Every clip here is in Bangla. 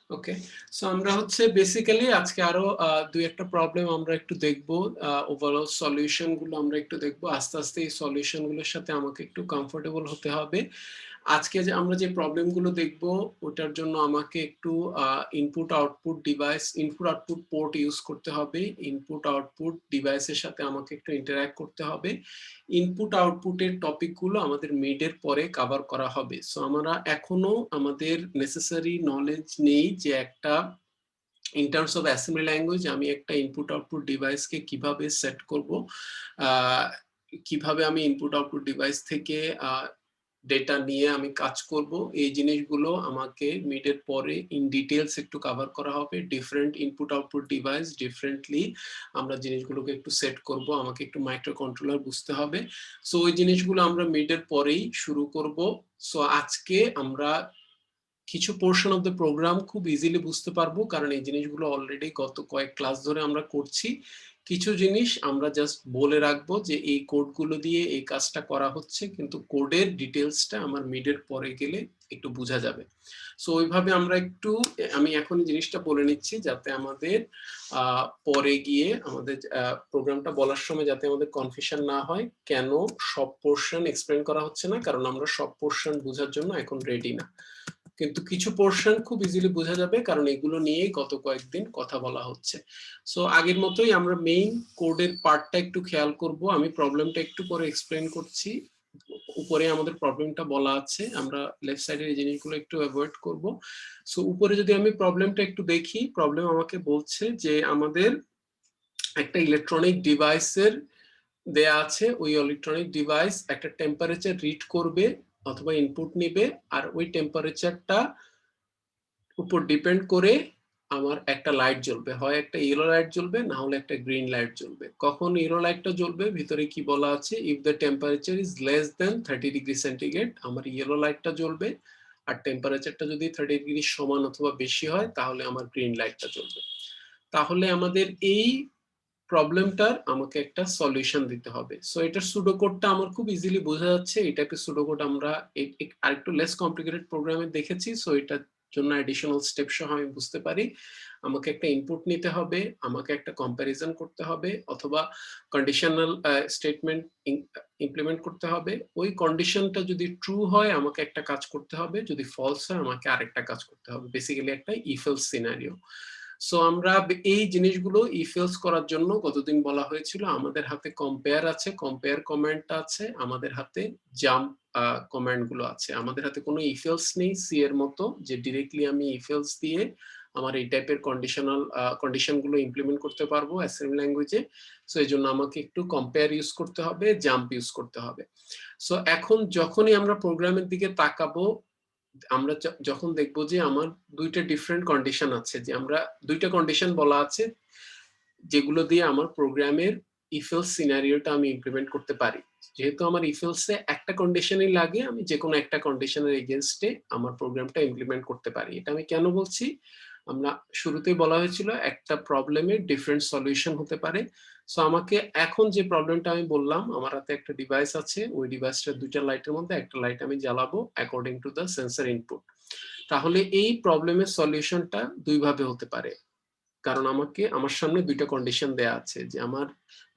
ওকে, সো আমরা হচ্ছে বেসিক্যালি আজকে আরো দুই একটা প্রবলেম আমরা একটু দেখবো, ওভারঅল সলিউশন গুলো আমরা একটু দেখবো। আস্তে আস্তে এই সলিউশন গুলোর সাথে আমাকে একটু কমফোর্টেবল হতে হবে। আজকে যে আমরা যে প্রবলেম গুলো দেখবো ওটার জন্য আমাকে একটু input output device, input output port use করতে হবে। ইনপুট আউটপুট ডিভাইসের সাথে আমাকে একটু ইন্টারঅ্যাক্ট করতে হবে। ইনপুট আউটপুটের টপিকগুলো আমাদের মিডের পরে কভার করা হবে। সো আমরা এখনো আমাদের নেসেসারি নলেজ নেই যে একটা in terms of assembly language আমি একটা ইনপুট আউটপুট ডিভাইসকে কিভাবে সেট করব, কিভাবে আমি ইনপুট আউটপুট ডিভাইস থেকে ডেটা নিয়ে আমি কাজ করব, এই জিনিসগুলো আমাকে মিডের পরে ইন ডিটেলস একটু কভার করা হবে। Different input output device differently আমরা জিনিসগুলোকে একটু সেট করব, আমাকে একটু মাইক্রো কন্ট্রোলার বুঝতে হবে। সো ওই জিনিসগুলো আমরা মিডের পরেই শুরু করব। সো আজকে আমরা কিছু পোর্শন অফ দ্য প্রোগ্রাম খুব ইজিলি বুঝতে পারবো, কারণ এই জিনিসগুলো অলরেডি গত কয়েক ক্লাস ধরে আমরা করছি। কিছু জিনিস আমরা জাস্ট বলে রাখবো যে এই কোডগুলো দিয়ে এই কাজটা করা হচ্ছে, কিন্তু কোডের ডিটেলসটা আমার মিডের পরে গেলে একটু বোঝা যাবে। সো ওইভাবে আমরা একটু, আমি এখন জিনিসটা বলে নিচ্ছি যাতে আমাদের পরে গিয়ে আমাদের প্রোগ্রামটা বলার সময় যাতে আমাদের কনফিউশন না হয়। কেন সব পোর্শন এক্সপ্লেন করা হচ্ছে না? কারণ আমরা সব পোর্শন বোঝার জন্য এখন রেডি না, কিন্তু কিছু পোর্শন খুব ইজিলি বোঝা যাবে কারণ এগুলো নিয়েই গত কয়েকদিন কথা বলা হচ্ছে। সো আগের মতোই আমরা মেইন কোডের পার্টটা একটু খেয়াল করব। আমি প্রবলেমটা একটু পরে এক্সপ্লেন করছি। উপরে আমাদের প্রবলেমটা বলা আছে, আমরা লেফট সাইডের এই জিনিসগুলো একটু অ্যাভয়েড করব। সো উপরে যদি আমি প্রবলেমটা একটু দেখি, প্রবলেম আমাকে বলছে যে আমাদের একটা ইলেকট্রনিক ডিভাইসের দেয়া আছে, ওই ইলেকট্রনিক ডিভাইস একটা টেম্পারেচার রিড করবে অথবা ইনপুট নিবে, আর ওই টেম্পারেচারটা উপর ডিপেন্ড করে আমার একটা লাইট জ্বলবে, হয় একটা ইয়েলো লাইট জ্বলবে, না হলে একটা গ্রিন লাইট জ্বলবে। কখন ইয়েলো লাইটটা জ্বলবে? ভিতরে কি বলা আছে, if the temperature is less than 30°C আমার ইয়েলো লাইটটা জ্বলবে, আর টেম্পারেচারটা যদি 30° সমান অথবা বেশি হয় তাহলে আমার গ্রিন লাইটটা জ্বলবে। তাহলে আমাদের এই প্রবলেমটার আমাকে একটা সলিউশন দিতে হবে। সো এটার সুডোকোডটা আমার খুব ইজিলি বোঝা যাচ্ছে। এটাকে সুডোকোড আমরা আরেকটু লেস কমপ্লিকেটেড প্রোগ্রামে দেখেছি। সো এটার জন্য অ্যাডিশনাল স্টেপ সহ আমি বুঝতে পারি। আমাকে একটা ইনপুট নিতে হবে, আমাকে একটা কম্প্যারিজন করতে হবে, অথবা কন্ডিশনাল স্টেটমেন্ট ইমপ্লিমেন্ট করতে হবে। ওই কন্ডিশনটা যদি ট্রু হয় আমাকে একটা কাজ করতে হবে, যদি ফলস হয় আমাকে আরেকটা কাজ করতে হবে। বেসিক্যালি একটা ইফ এলস সিনারিও। সো আমরা এই জিনিসগুলো ইফ এলস করার জন্য গতদিন বলা হয়েছিল আমাদের হাতে কম্পেয়ার আছে, কম্পেয়ার কমান্ড আছে, আমাদের হাতে জাম্প কমান্ড গুলো আছে। আমাদের হাতে কোনো ইফ এলস নেই সি এর মতো যে ডিরেক্টলি আমি ইফ এলস দিয়ে আমার এই টাইপের কন্ডিশন গুলো ইমপ্লিমেন্ট করতে পারবো অ্যাসেম্বলি ল্যাঙ্গুয়েজে। সো এই জন্য আমাকে একটু কম্পেয়ার ইউজ করতে হবে, জাম্প ইউজ করতে হবে। সো এখন যখনই আমরা প্রোগ্রামের দিকে তাকাবো, আমরা যখন দেখবো যে আমার দুইটা ডিফারেন্ট কন্ডিশন আছে, যে আমরা দুইটা কন্ডিশন বলা আছে যেগুলো দিয়ে আমার প্রোগ্রামের ইফ এলস সিনারিওটা আমি ইমপ্লিমেন্ট করতে পারি। যেহেতু আমার ইফ এলসে একটা কন্ডিশনই লাগে, আমি যে কোনো একটা কন্ডিশনের এগেইনস্টে আমার প্রোগ্রামটা ইমপ্লিমেন্ট করতে পারি। এটা আমি কেন বলছি? আমরা শুরুতেই বলা হয়েছিল একটা প্রবলেমের ডিফারেন্ট সলিউশন হতে পারে। সো আমাকে এখন যে প্রবলেমটা আমি বললাম, আমার হাতে একটা ডিভাইস আছে, ওই ডিভাইসটার দুইটা লাইটের মধ্যে একটা লাইট আমি জ্বালাবো according to the sensor input. তাহলে এই প্রবলেমের সলিউশনটা দুই ভাবে হতে পারে, কারণ আমাকে আমার সামনে দুইটা কন্ডিশন দেয়া আছে যে আমার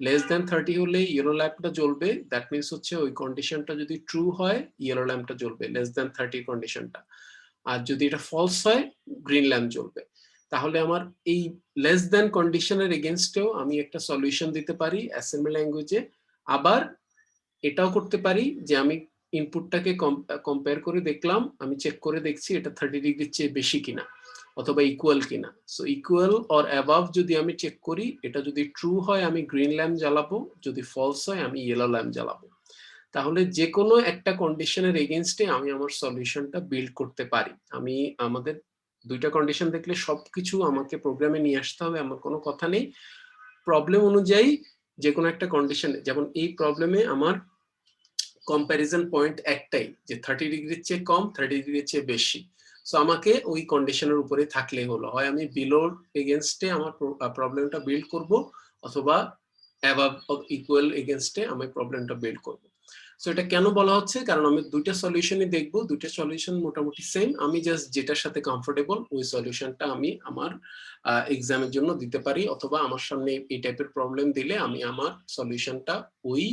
লেস দেন 30 হলে ইয়েলো ল্যাম্পটা জ্বলবে। দ্যাট মিনস হচ্ছে ওই কন্ডিশনটা যদি ট্রু হয় ইয়েলো ল্যাম্পটা জ্বলবে, লেস দেন 30 কন্ডিশনটা। আর যদি এটা ফলস হয় গ্রিন ল্যাম্প জ্বলবে। তাহলে আমার এই লেস দেন কন্ডিশনের এগেইনস্টেও আমি একটা সলিউশন দিতে পারি অ্যাসেম্বলি ল্যাঙ্গুয়েজে। আবার এটাও করতে পারি যে আমি ইনপুটটাকে কম্পেয়ার করে দেখলাম, আমি চেক করে দেখছি এটা 30°-র চেয়ে বেশি কিনা অথবা ইকুয়াল কিনা। সো ইকুয়াল অর অ্যাবাভ যদি আমি চেক করি, এটা যদি ট্রু হয় আমি গ্রিন ল্যাম্প জ্বালাবো, যদি ফলস হয় আমি ইয়েলো ল্যাম্প জ্বালাবো। তাহলে যে কোনো একটা কন্ডিশনের এগেইনস্টে আমি আমার সলিউশনটা বিল্ড করতে পারি। আমি আমাদের দুইটা কন্ডিশন দেখলে সবকিছু আমাকে প্রোগ্রামে নিয়ে আসতে হবে এমন কোনো কথা নেই। প্রবলেম অনুযায়ী যে কোনো একটা কন্ডিশন, যেমন এই প্রবলেমে আমার কম্প্যারিজন পয়েন্ট একটাই যে 30°-র চেয়ে কম, 30°-র চেয়ে বেশি। সো আমাকে ওই কন্ডিশনের উপরে থাকলেই হলো, হয় আমি বিলো এগেইনস্টে আমার প্রবলেমটা বিল্ড করব, অথবা অ্যাবাভ ইকুয়াল এগেইনস্টে আমি প্রবলেমটা বিল্ড করব। সো এটা কেন বলা হচ্ছে, কারণ আমি দুইটা সলিউশনই দেখবো, দুইটা সলিউশন মোটামুটি সেম, আমি জাস্ট যেটার সাথে কমফোর্টেবল ওই সলিউশনটা আমি আমার এক্সামের জন্য দিতে পারি, অথবা আমার সামনে এই টাইপের প্রবলেম দিলে আমি আমার সলিউশনটা ওই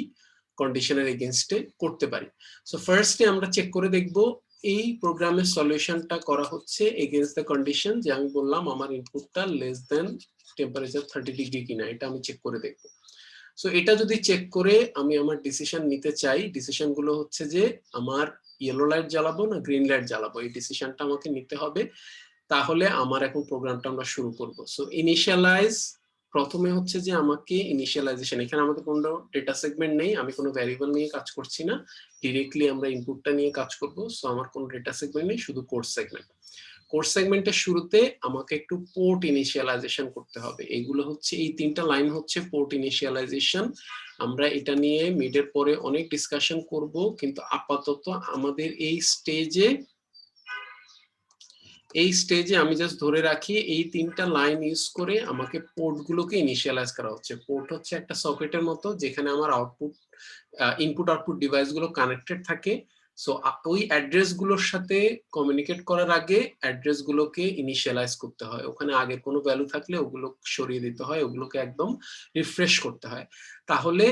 কন্ডিশনের এগেইনস্টে করতে পারি। সো ফার্স্টে আমরা চেক করে দেখব এই প্রোগ্রামের সলিউশনটা করা হচ্ছে এগেইনস্ট দ্য কন্ডিশন যে আমি বললাম আমার ইনপুটটা লেস দেন টেম্পারেচার 30 ডিগ্রি কিনা, এটা আমি চেক করে দেখব। সো এটা যদি চেক করে আমি আমার ডিসিশন নিতে চাই, ডিসিশন গুলো হচ্ছে যে আমার ইয়েলো লাইট জ্বালাবো না গ্রিন লাইট জ্বালাবো, এই ডিসিশনটা আমাকে নিতে হবে। তাহলে আমার এখন প্রোগ্রামটা আমরা শুরু করব। সো ইনিশিয়ালাইজ, প্রথমে হচ্ছে যে আমাকে ইনিশিয়ালাইজেশন, এখানে আমাদের কোনো ডেটা সেগমেন্ট নেই, আমি কোনো ভ্যারিয়েবল নিয়ে কাজ করছি না, ডিরেক্টলি আমরা ইনপুটটা নিয়ে কাজ করব। সো আমার কোনো ডেটা সেগমেন্ট নেই, শুধু কোর্স সেগমেন্ট। কোর্স সেগমেন্টের শুরুতে আমাকে একটু পোর্ট ইনিশিয়ালাইজেশন করতে হবে। এগুলো হচ্ছে এই তিনটা লাইন হচ্ছে পোর্ট ইনিশিয়ালাইজেশন। আমরা এটা নিয়ে মিডের পরে অনেক ডিসকাশন করব, কিন্তু আপাতত আমাদের এই স্টেজে আমি জাস্ট ধরে রাখি এই তিনটা লাইন ইউজ করে আমাকে পোর্টগুলোকে ইনিশিয়ালাইজ করা হচ্ছে। পোর্ট হচ্ছে একটা সকেটের মতো যেখানে আমার ইনপুট আউটপুট ডিভাইসগুলো কানেক্টেড থাকে। সো ওই অ্যাড্রেস গুলোর সাথে কমিউনিকেট করার আগে অ্যাড্রেস গুলোকে ইনিশিয়ালাইজ করতে হয়, ওখানে আগের কোনো ভ্যালু থাকলে ওগুলো সরিয়ে দিতে হয়, ওগুলোকে একদম রিফ্রেশ করতে হয়। তাহলে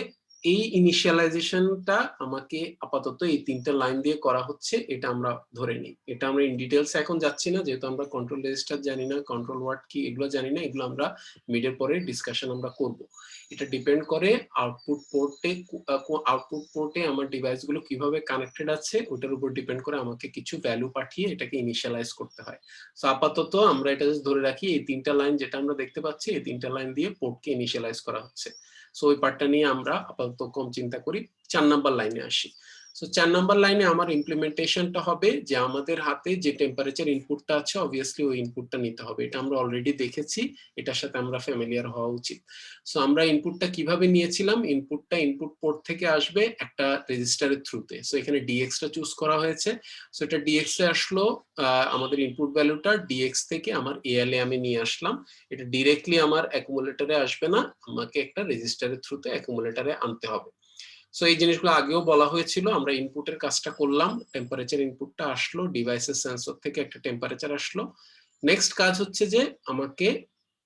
এই ইনিশিয়ালাইজেশনটা আমাকে আপাতত এই তিনটা লাইন দিয়ে করা হচ্ছে, এটা আমরা ধরে নিই। এটা আমরা ইন ডিটেলস এখন যাচ্ছি না, যেহেতু আমরা কন্ট্রোল রেজিস্টার জানি না, কন্ট্রোল ওয়ার্ড কি এগুলো জানি না, এগুলো আমরা মিডের পরে ডিসকাশন আমরা করব। এটা ডিপেন্ড করে আউটপুট পোর্টে আমার ডিভাইসগুলো কিভাবে কানেক্টেড আছে ওটার উপর ডিপেন্ড করে আমাকে কিছু ভ্যালু পাঠিয়ে এটাকে ইনিশিয়ালাইজ করতে হয়। সো আপাতত আমরা এটা জাস্ট ধরে রাখি এই তিনটা লাইন যেটা আমরা দেখতে পাচ্ছি, এই তিনটা লাইন দিয়ে পোর্টকে ইনিশিয়ালাইজ করা হচ্ছে। সো ওই পার্টটা নিয়ে আমরা আপাতত কম চিন্তা করি। 4 নাম্বার লাইনে আসি। সো 4 নাম্বার লাইনে আমার ইমপ্লিমেন্টেশনটা হবে যে আমাদের হাতে যে টেম্পারেচার ইনপুটটা আছে অবভিয়াসলি ওই ইনপুটটা নিতে হবে, এটা আমরা অলরেডি দেখেছি, এটার সাথে আমরা ফ্যামিলিয়ার হওয়া উচিত। সো আমরা ইনপুটটা কিভাবে নিয়েছিলাম, ইনপুটটা ইনপুট পোর্ট থেকে আসবে একটা রেজিস্টারের থ্রুতে। সো এখানে ডিএক্সটা চুজ করা হয়েছে। সো এটা ডিএক্স এ আসলো, আমাদের ইনপুট ভ্যালুটা ডিএক্স থেকে আমার এএল এ আমি নিয়ে আসলাম। এটা ডিরেক্টলি আমার অ্যাকুমুলেটরে আসবে না, আমাকে একটা রেজিস্টারের থ্রুতে অ্যাকুমুলেটরে আনতে হবে। সো এই জিনিসগুলো আগেও বলা হয়েছিল, আমরা ইনপুটের কাজটা করলাম, টেম্পারেচার ইনপুটটা আসলো, ডিভাইসের সেন্সর থেকে একটা টেম্পারেচার আসলো। নেক্সট কাজ হচ্ছে যে আমাকে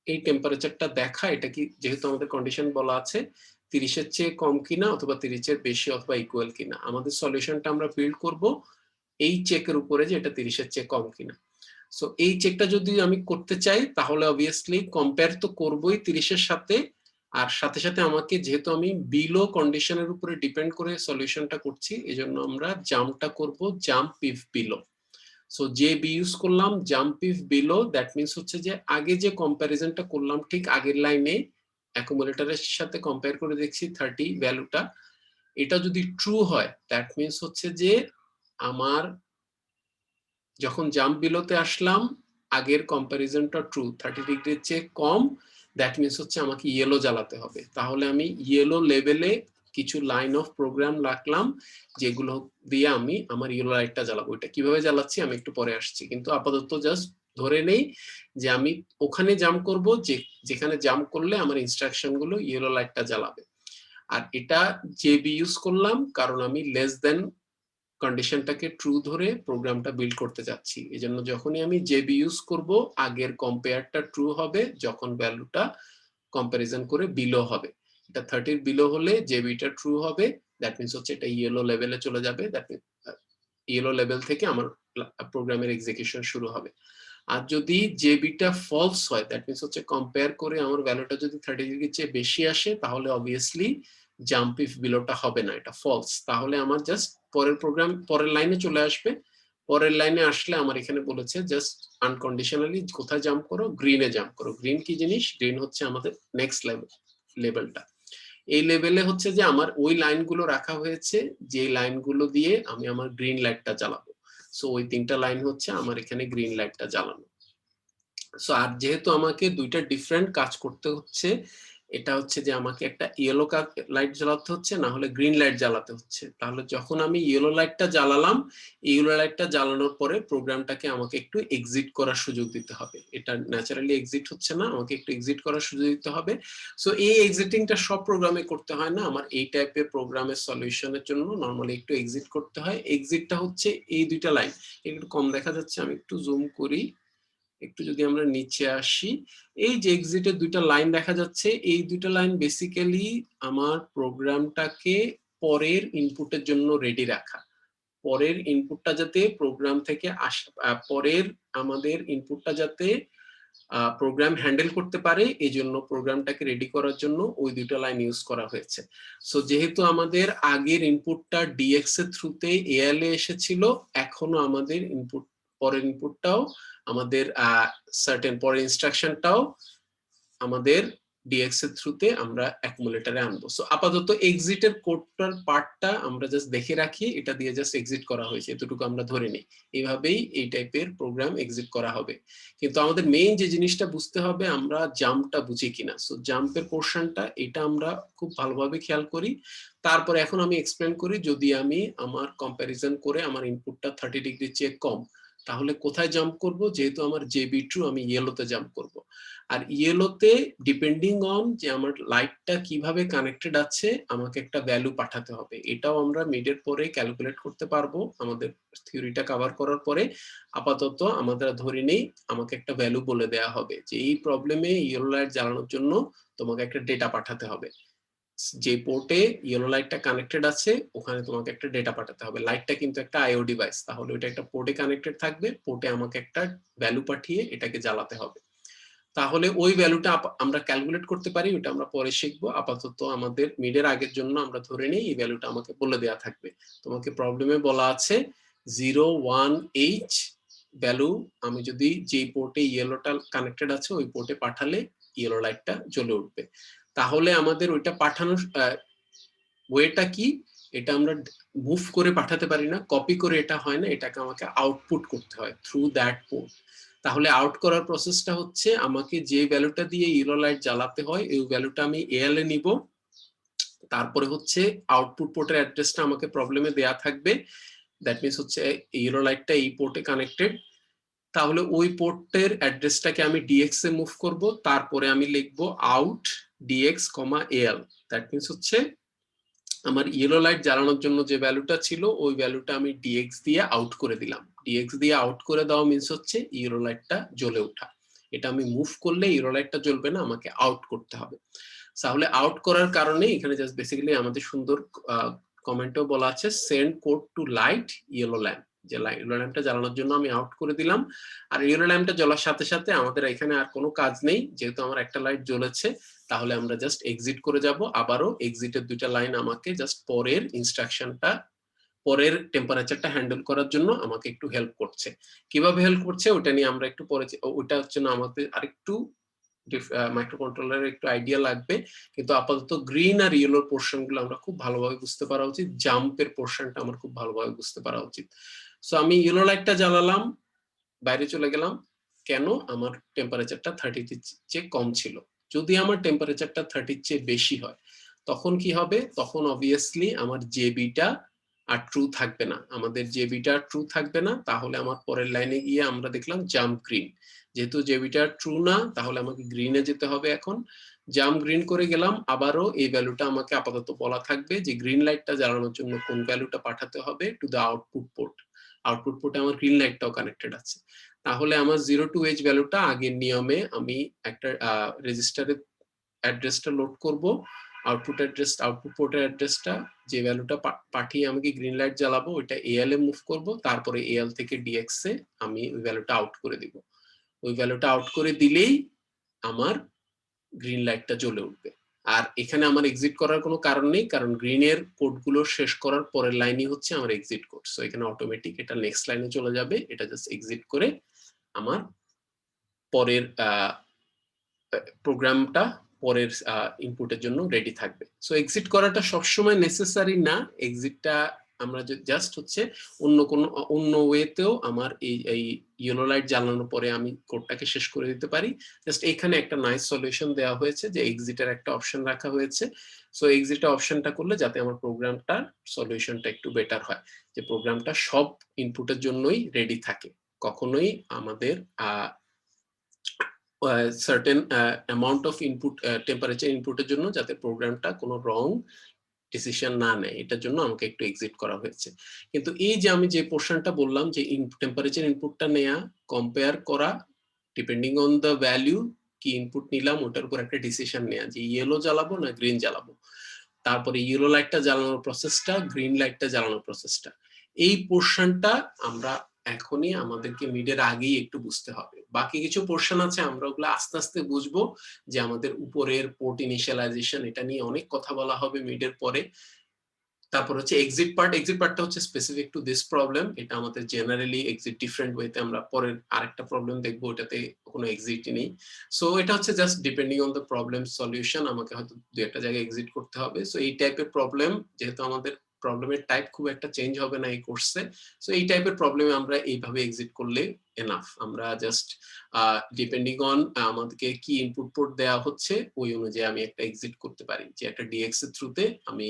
এই টেম্পারেচারটা দেখা, এটা কি যেহেতু আমাদের কন্ডিশন বলা আছে 30-এর চেয়ে কম কিনা অথবা 30-এর বেশি অথবা ইকুয়াল কিনা, আমাদের সলিউশনটা আমরা বিল্ড করব এই চেকের উপরে যে এটা 30-এর চেয়ে কম কিনা। সো এই চেকটা যদি আমি করতে চাই তাহলে অবভিয়াসলি কম্পেয়ার তো করবোই 30-এর সাথে, আর সাথে সাথে আমাকে যেহেতু আমি বিলো কন্ডিশনের উপরে ডিপেন্ড করে সলিউশনটা করছি, এজন্য আমরা জাম্পটা করব জাম্প ইফ বিলো। সো যে বি ইউজ করলাম jump if below, that means হচ্ছে যে আগে যে কম্প্যারিজনটা করলাম ঠিক আগের লাইনে অ্যাকুমুলেটরের সাথে কম্পেয়ার করে দেখছি 30 ভ্যালুটা, এটা যদি ট্রু হয় দ্যাট মিনস হচ্ছে যে আমার যখন জাম্প বিলোতে আসলাম আগের কম্প্যারিজনটা ট্রু, 30 ডিগ্রির চেয়ে কম, দ্যাট মিনস হচ্ছে আমাকে ইয়েলো জ্বালাতে হবে। তাহলে আমি ইয়েলো লেভেলে কিছু লাইন অফ প্রোগ্রাম রাখলাম যেগুলো দিয়ে আমি আমার ইয়েলো লাইটটা জ্বালাবো। এটা কিভাবে জ্বালাচ্ছি আমি একটু পরে আসছি, কিন্তু আপাতত জাস্ট ধরে নেই যে আমি ওখানে জাম্প করব যেখানে জাম্প করলে আমার ইনস্ট্রাকশন গুলো ইয়েলো লাইটটা জ্বালাবে। আর এটা জেবি ইউজ করলাম কারণ আমি লেস দেন কন্ডিশনটাকে ট্রু ধরে প্রোগ্রামটা বিল্ড করতে যাচ্ছি, এজন্য যখনই আমি জেবি ইউজ করব আগের কম্পেয়ারটা ট্রু হবে যখন ভ্যালুটা কম্পারিজন করে বিলো হবে। এটা 30 বিলো হলে জেবিটা ট্রু হবে, দ্যাট মিনস হচ্ছে এটা ইয়েলো লেভেলে চলে যাবে, দ্যাট মিনস ইয়েলো লেভেল থেকে আমার প্রোগ্রামের এক্সিকিউশন শুরু হবে। আর যদি জেবিটা ফলস হয় দ্যাট মিনস হচ্ছে কম্পেয়ার করে আমার ভ্যালুটা যদি 30 ডিগ্রির চেয়ে বেশি আসে তাহলে অবভিয়াসলি জাম্প ইফ বিলোটা হবে না, এটা ফলস। তাহলে আমার জাস্ট পরের প্রোগ্রাম পরের লাইনে চলে আসবে। পরের লাইনে আসলে আমার এখানে বলেছে জাস্ট আনকন্ডিশনালি কোথায় জাম্প করো, গ্রিনে জাম্প করো। গ্রিন কি জিনিস, গ্রিন হচ্ছে আমাদের নেক্সট লেভেলটা। এই লেভেলে হচ্ছে যে আমার ওই লাইনগুলো রাখা হয়েছে যে লাইনগুলো দিয়ে আমি আমার গ্রিন লাইটটা জ্বালাবো। সো ওই তিনটা লাইন হচ্ছে আমার এখানে গ্রিন লাইটটা জ্বালানো। সো আর যেহেতু আমাকে দুইটা ডিফারেন্ট কাজ করতে হচ্ছে, এটা হচ্ছে যে আমাকে একটা ইয়েলো লাইট জ্বালাতে হচ্ছে, না হলে গ্রিন লাইট জ্বালাতে হচ্ছে। তাহলে যখন আমি ইয়েলো লাইটটা জ্বালালাম, ইয়েলো লাইটটা জ্বালানোর পরে প্রোগ্রামটাকে আমাকে একটু এক্সিট করার সুযোগ দিতে হবে। এটা ন্যাচারালি এক্সিট হচ্ছে না, আমাকে একটু এক্সিট করার সুযোগ দিতে হবে। সো এই এক্সিটিংটা সব প্রোগ্রামে করতে হয় না, আমার এই টাইপের প্রোগ্রামের সলিউশনের জন্য নর্মালি একটু এক্সিট করতে হয়। এক্সিটটা হচ্ছে এই দুইটা লাইন, একটু কম দেখা যাচ্ছে, আমি একটু জুম করি, একটু যদি আমরা নিচে আসি, এই যে এক্সিটের দুইটা লাইন দেখা যাচ্ছে, এই দুইটা লাইন বেসিক্যালি আমার প্রোগ্রামটাকে পরের ইনপুটের জন্য রেডি রাখা। পরের ইনপুটটা যাতে প্রোগ্রাম থেকে পরের আমাদের ইনপুটটা যাতে প্রোগ্রাম হ্যান্ডেল করতে পারে, এই জন্য প্রোগ্রামটাকে রেডি করার জন্য ওই দুটো লাইন ইউজ করা হয়েছে। সো যেহেতু আমাদের আগের ইনপুটটা ডিএক্স এর থ্রুতে এএল এ এসেছিল, এখনো আমাদের ইনপুট পরের ইনপুটটাও আমাদের সার্টেন পরের ইনস্ট্রাকশনটাও আমাদের ডিএক্স এর থ্রুতে আমরা অ্যাকুমুলেটরে আনবো। সো আপাতত এক্সিটের কোডটার পার্টটা আমরা জাস্ট দেখে রাখি, এটা দিয়ে জাস্ট এক্সিট করা হয়েছে এতটুকু আমরা ধরে নিই। এইভাবেই এই টাইপের প্রোগ্রাম এক্সিট করা হবে। কিন্তু আমাদের মেইন যে জিনিসটা বুঝতে হবে, আমরা জাম্পটা বুঝি কিনা। সো জাম্পের পোর্শনটা এটা আমরা খুব ভালোভাবে খেয়াল করি। তারপরে এখন আমি এক্সপ্লেন করি, যদি আমি আমার কম্প্যারিজন করে আমার ইনপুটটা 30 ডিগ্রির চেয়ে কম, তাহলে কোথায় জাম্প করব? যেহেতু আমার জেবি ট্রু, আমি ইয়েলোতে জাম্প করব। আর ইয়েলোতে ডিপেন্ডিং অন যে আমার লাইটটা কিভাবে কানেক্টেড আছে, আমাকে একটা ভ্যালু পাঠাতে হবে। এটাও আমরা মিডের পরে ক্যালকুলেট করতে পারবো আমাদের থিওরিটা কভার করার পরে। আপাতত আমাদের ধরে নেই আমাকে একটা ভ্যালু বলে দেয়া হবে যে এই প্রবলেমে ইয়েলো লাইট জ্বালানোর জন্য তোমাকে একটা ডেটা পাঠাতে হবে। যে পোর্টে ইয়েলো লাইটটা কানেক্টেড আছে ওখানে তোমাকে একটা ডেটা পাঠাতে হবে। লাইটটা কিন্তু একটা আইও ডিভাইস, তাহলে ওটা একটা পোর্টে কানেক্টেড থাকবে, পোর্টে আমাকে একটা ভ্যালু পাঠিয়ে এটাকে জ্বালাতে হবে। তাহলে ওই ভ্যালুটা আমরা ক্যালকুলেট করতে পারি, ওটা আমরা পরে শিখবো। আপাতত আমাদের মিডের আগের জন্য আমরা ধরে নেই এই ভ্যালুটা আমাকে বলে দেওয়া থাকবে। তোমাকে প্রবলেমে বলা আছে 01H ভ্যালু, আমি যদি যে পোর্টে ইয়েলোটা কানেক্টেড আছে ওই পোর্টে পাঠালে ইয়েলো লাইটটা জ্বলে উঠবে। তাহলে আমাদের ওইটা পাঠানোর ওয়েটা কি, এটা আমরা মুভ করে পাঠাতে পারি না, কপি করে এটা হয় না, এটাকে আমাকে আউটপুট করতে হয় থ্রু দ্যাট পোর্ট। তাহলে আউট করার প্রসেসটা হচ্ছে, আমাকে যে ভ্যালুটা দিয়ে ইয়েলো লাইট জ্বালাতে হয় এই ভ্যালুটা আমি এএল এ নিব। তারপরে হচ্ছে আউটপুট পোর্টের অ্যাড্রেসটা আমাকে প্রবলেমে দেয়া থাকবে, দ্যাট মিনস হচ্ছে ইয়েলো লাইটটা এই পোর্টে কানেক্টেড। তাহলে ওই পোর্টের অ্যাড্রেসটাকে আমি ডিএক্স এ মুভ করব, তারপরে আমি লিখবো out DX comma AL. That means হচ্ছে আমার ইয়েলো লাইট জ্বালানোর জন্য যে ভ্যালুটা ছিল ওই ভ্যালুটা আমি ডিএক্স দিয়ে আউট করে দিলাম। ডিএক্স দিয়ে আউট করে দেওয়া মিনস হচ্ছে ইয়েলো লাইটটা জ্বলে ওঠা। এটা আমি মুভ করলে ইয়েলো লাইটটা জ্বলবে না, আমাকে আউট করতে হবে। তাহলে আউট করার কারণে এখানে জাস্ট বেসিক্যালি আমাদের সুন্দর কমেন্টেও বলা আছে send code to light yellow lamp, যে ইয়েলো ল্যাম্পটা জ্বালানোর জন্য আমি আউট করে দিলাম। আর ইয়েলো ল্যাম্পটা জ্বলার সাথে সাথে আমাদের এখানে আর কোনো কাজ নেই, যেহেতু আমার একটা লাইট জ্বলেছে। তাহলে আমরা জাস্ট এক্সিট করে যাব। আবারও এক্সিটের দুইটা লাইন আমাকে জাস্ট পরের ইনস্ট্রাকশনটা, পরের টেম্পারেচারটা হ্যান্ডেল করার জন্য আমাকে একটু হেল্প করছে। কিভাবে হেল্প করছে ওটা নিয়ে আমরা একটু পরে, ওটা হচ্ছে না আমাদের আরেকটু মাইক্রোকন্ট্রোলারের একটু আইডিয়া লাগবে। কিন্তু আপাতত গ্রিন আর ইয়েলোর পোর্শন গুলো আমরা খুব ভালোভাবে বুঝতে পারা উচিত, জাম্পের পোর্শনটা আমার খুব ভালোভাবে বুঝতে পারা উচিত। সো আমি ইয়েলো লাইটটা জ্বালালাম, বাইরে চলে গেলাম, কেন? আমার টেম্পারেচারটা 30 চেয়ে কম ছিল। যদি আমার টেম্পারেচারটা 30 চেয়ে বেশি হয় তখন কি হবে? তখন অবভিয়াসলি আমার জেবিটা আর ট্রু থাকবে না। আমাদের জেবিটা ট্রু থাকবে না, তাহলে আমার পরের লাইনে গিয়ে আমরা দেখলাম জাম্প গ্রিন। যেহেতু জেবিটা ট্রু না, তাহলে আমাকে গ্রিনে যেতে হবে। এখন জাম্প গ্রিন করে গেলাম, আবারও এই ভ্যালুটা আমাকে আপাতত বলা থাকবে যে গ্রিন লাইটটা জ্বালানোর জন্য কোন ভ্যালুটা পাঠাতে হবে to the output port. Output পোর্টে আমার গ্রিন লাইটটাও কানেক্টেড আছে। তাহলে আমার 0 to H ভ্যালুটা আগের নিয়মে আমি একটা রেজিস্টারে অ্যাড্রেসটা লোড করব, আউটপুট অ্যাড্রেস, আউটপুট পোর্টের অ্যাড্রেসটা, যে ভ্যালুটা পাঠিয়ে আমাকে গ্রিন লাইট জ্বালাবো ওইটা এএল এ মুভ করব, তারপরে এএল থেকে ডিএক্স এ আমি ওই ভ্যালুটা আউট করে দিব। ওই ভ্যালুটা আউট করে দিলেই আমার গ্রিন লাইটটা জ্বলে উঠবে। আর এখানে আমার এক্সিট করার কোনো কারণ নেই, কারণ গ্রিনের কোডগুলো শেষ করার পরের লাইনই হচ্ছে আমার এক্সিট কোড। সো এখানে অটোমেটিক এটা নেক্সট লাইনে চলে যাবে, এটা জাস্ট এক্সিট করে আমার পরের প্রোগ্রামটা পরের ইনপুটের জন্য রেডি থাকবে। সো এক্সিট করাটা সবসময় নেসেসারি না, এক্সিটটা আমরা জাস্ট হচ্ছে অন্য ওয়েতেও আমার এই ইয়েলো লাইট জ্বালানোর পরে আমি কোডটাকে শেষ করে দিতে পারি। জাস্ট এখানে একটা নাইস সলিউশন দেওয়া হয়েছে যে এক্সিটের একটা অপশন রাখা হয়েছে। সো এক্সিট অপশনটা করলে যাতে আমার প্রোগ্রামটার সলিউশনটা একটু বেটার হয়, যে প্রোগ্রামটা সব ইনপুটের জন্যই রেডি থাকে, কখনোই আমাদের certain amount of input temperature ইনপুটের জন্য যাতে প্রোগ্রামটা কোনো রং ডিসিশন না নেয়, এটার জন্য আমাকে একটু এক্সিট করা হয়েছে। কিন্তু এই যে আমি যে পোর্শনটা বললাম যে টেম্পারেচার ইনপুটটা নেয়া, কম্পেয়ার করা, ডিপেন্ডিং অন দ্য ভ্যালু কি ইনপুট নিলাম ওটার উপর একটা ডিসিশন নেয়া যে ইয়েলো জ্বালাবো না গ্রিন জ্বালাবো, তারপরে ইয়েলো লাইটটা জ্বালানোর প্রসেসটা, গ্রিন লাইটটা জ্বালানোর প্রসেসটা, এই পোর্শনটা আমরা এখনই আমাদেরকে মিডের আগেই একটু বুঝতে হবে। বাকি কিছু পোর্শন আছে আমরা ওগুলো আস্তে আস্তে বুঝবো, যে আমাদের উপরের পোর্ট ইনিশিয়ালাইজেশন এটা নিয়ে অনেক কথা বলা হবে মিডের পরে। তারপর হচ্ছে এক্সিট পার্টটা হচ্ছে স্পেসিফিক টু দিস প্রবলেম, এটা আমাদের জেনারেলি এক্সিট ডিফারেন্ট ওয়েতে আমরা পরের আরেকটা প্রবলেম দেখবো, ওটাতে কোনো এক্সিটই নেই। সো এটা হচ্ছে just depending on the problem solution, আমাকে হয়তো দু একটা জায়গায় এক্সিট করতে হবে। সো এই টাইপের প্রবলেম, যেহেতু আমাদের প্রবলেমের টাইপ খুব একটা চেঞ্জ হবে না এই কোর্সে, সো এই টাইপের প্রবলেমে আমরা এইভাবে এক্সিট করলে এনাফ। আমরা জাস্ট ডিপেন্ডিং অন আমাদেরকে কি ইনপুট পোর্ট দেওয়া হচ্ছে ওই অনুযায়ী আমি একটা এক্সিট করতে পারি, যে একটা ডিএক্স এর থ্রুতে আমি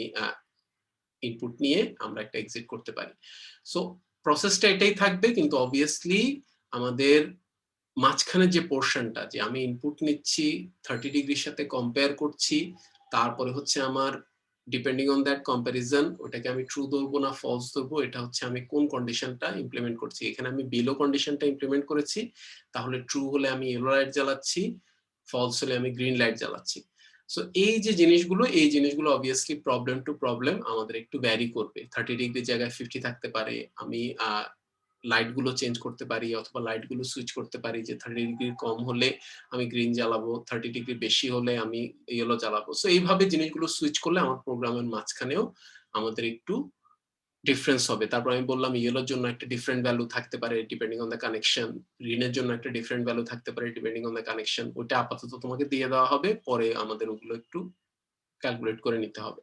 ইনপুট নিয়ে আমরা একটা এক্সিট করতে পারি। সো প্রসেসটা এটাই থাকবে, কিন্তু অবভিয়াসলি আমাদের মাঝখানে যে পোর্শনটা, যে আমি ইনপুট নিচ্ছি 30 ডিগ্রির সাথে কম্পেয়ার করছি, তারপরে হচ্ছে আমার ডিপেন্ডিং অন দ্যাট কম্পারিজন ওটাকে আমি ট্রু ধরবো না ফলস ধরবো, এটা হচ্ছে আমি কোন কন্ডিশনটা ইমপ্লিমেন্ট করছি। এখানে আমি বিলো কন্ডিশনটা ইমপ্লিমেন্ট করেছি, তাহলে ট্রু হলে আমি ইয়েলো লাইট জ্বালাচ্ছি, ফলস হলে আমি গ্রিন লাইট জ্বালাচ্ছি। সো এই যে জিনিসগুলো অবভিয়াসলি প্রবলেম টু প্রবলেম আমাদের একটু ভ্যারি করবে। 30 ডিগ্রি জায়গায় 50 থাকতে পারে, আমি লাইট গুলো চেঞ্জ করতে পারি, অথবা লাইট গুলো সুইচ করতে পারি, যে 30 ডিগ্রি কম হলে আমি গ্রিন জ্বালাবো, 30 ডিগ্রি বেশি হলে আমি ইয়েলো জ্বালাবো। সো এইভাবে জিনিসগুলো সুইচ করলে আমার প্রোগ্রামের মাঝখানেও আমাদের একটু ডিফারেন্স হবে। তারপর আমি বললাম ইয়েলোর জন্য একটা ডিফারেন্ট ভ্যালু থাকতে পারে ডিপেন্ডিং অন দ্য কানেকশন, গ্রিনের জন্য একটা ডিফারেন্ট ভ্যালু থাকতে পারে ডিপেন্ডিং অন দ্য কানেকশন। ওটা আপাতত তোমাকে দিয়ে দেওয়া হবে, পরে আমাদের ওগুলো একটু ক্যালকুলেট করে নিতে হবে।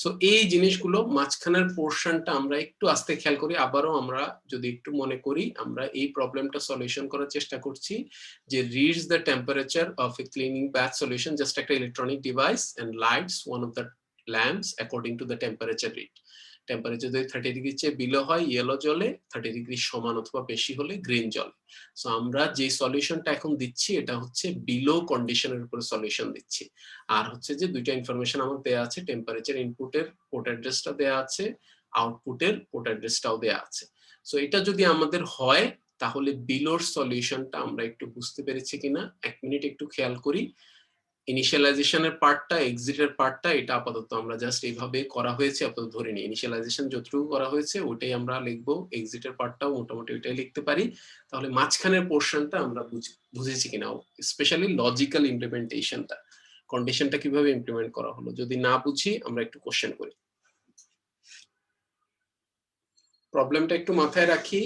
সো এই জিনিসগুলো মাঝখানের পোর্শনটা আমরা একটু আস্তে খেয়াল করি। আবারও আমরা যদি একটু মনে করি, আমরা এই প্রবলেমটা সলিউশন করার চেষ্টা করছি, যে reads the temperature of a cleaning bath solution, just একটা electronic device and lights one of the lamps according to the temperature read. Temperature যদি 30 ডিগ্রির চেয়ে বিলো হয় ইয়েলো জ্বলে, 30 ডিগ্রি সমান অথবা বেশি হলে গ্রিন জ্বলে। সো আমরা যে সলিউশনটা এখন দিচ্ছি এটা হচ্ছে বিলো কন্ডিশনের উপরে সলিউশন দিচ্ছি। আর হচ্ছে যে দুইটা ইনফরমেশন আমার দেয়া আছে, টেম্পারেচার ইনপুটের পোর্ট অ্যাড্রেসটা দেয়া আছে, আউটপুটের পোর্ট অ্যাড্রেসটাও দেয়া আছে। সো এটা যদি আমাদের হয় তাহলে বিলোর সলিউশনটা আমরা একটু বুঝতে পেরেছি কিনা এক মিনিট একটু খেয়াল করি। ইনিশিয়ালাইজেশনের পার্টটা, এক্সিটের পার্টটা, এটা আপাতত আমরা জাস্ট এইভাবে করা হয়েছে আপাতত ধরে নিই। ইনিশিয়ালাইজেশন যতটুকু করা হয়েছে ওটাই আমরা লিখবো, এক্সিটের পার্টটাও মোটামুটি ওইটাই লিখতে পারি। তাহলে মাঝখানের পোর্শনটা আমরা বুঝেছি কিনা, স্পেশালি লজিক্যাল ইমপ্লিমেন্টেশনটা, কন্ডিশনটা কিভাবে ইমপ্লিমেন্ট করা হলো, যদি না বুঝি আমরা একটু কোশ্চেন করি। প্রবলেমটা একটু মাথায় রাখি,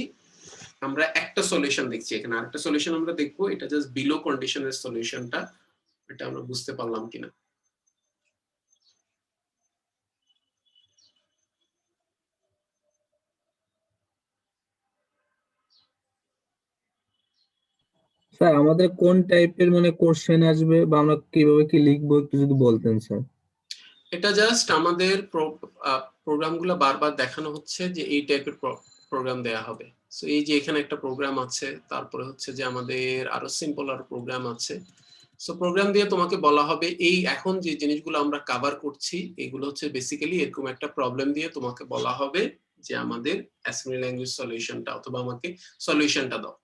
আমরা একটা সলিউশন দেখছি, এখানে আরেকটা সলিউশন আমরা দেখবো, এটা জাস্ট বিলো কন্ডিশনের সলিউশনটা, এটা আমরা বুঝতে পারলাম কিনা। স্যার আমাদের কোন টাইপের মানে কোশ্চেন আসবে বা আমরা কিভাবে কি লিখবো একটু যদি বলতেন স্যার। এটা জাস্ট আমাদের প্রোগ্রামগুলো বারবার দেখানো হচ্ছে যে এই টাইপের প্রোগ্রাম দেয়া হবে। সো এই যে এখানে একটা প্রোগ্রাম আছে, তারপরে হচ্ছে যে আমাদের আরো সিম্পল আর প্রোগ্রাম আছে। সো প্রোগ্রাম দিয়ে তোমাকে বলা হবে এই এখন যে জিনিসগুলো আমরা কভার করছি এগুলো হচ্ছে বেসিক্যালি এরকম একটা প্রবলেম দিয়ে তোমাকে বলা হবে যে আমাদের অ্যাসেম্বলি ল্যাঙ্গুয়েজ সলিউশনটা, অথবা আমাকে সলিউশনটা দাও।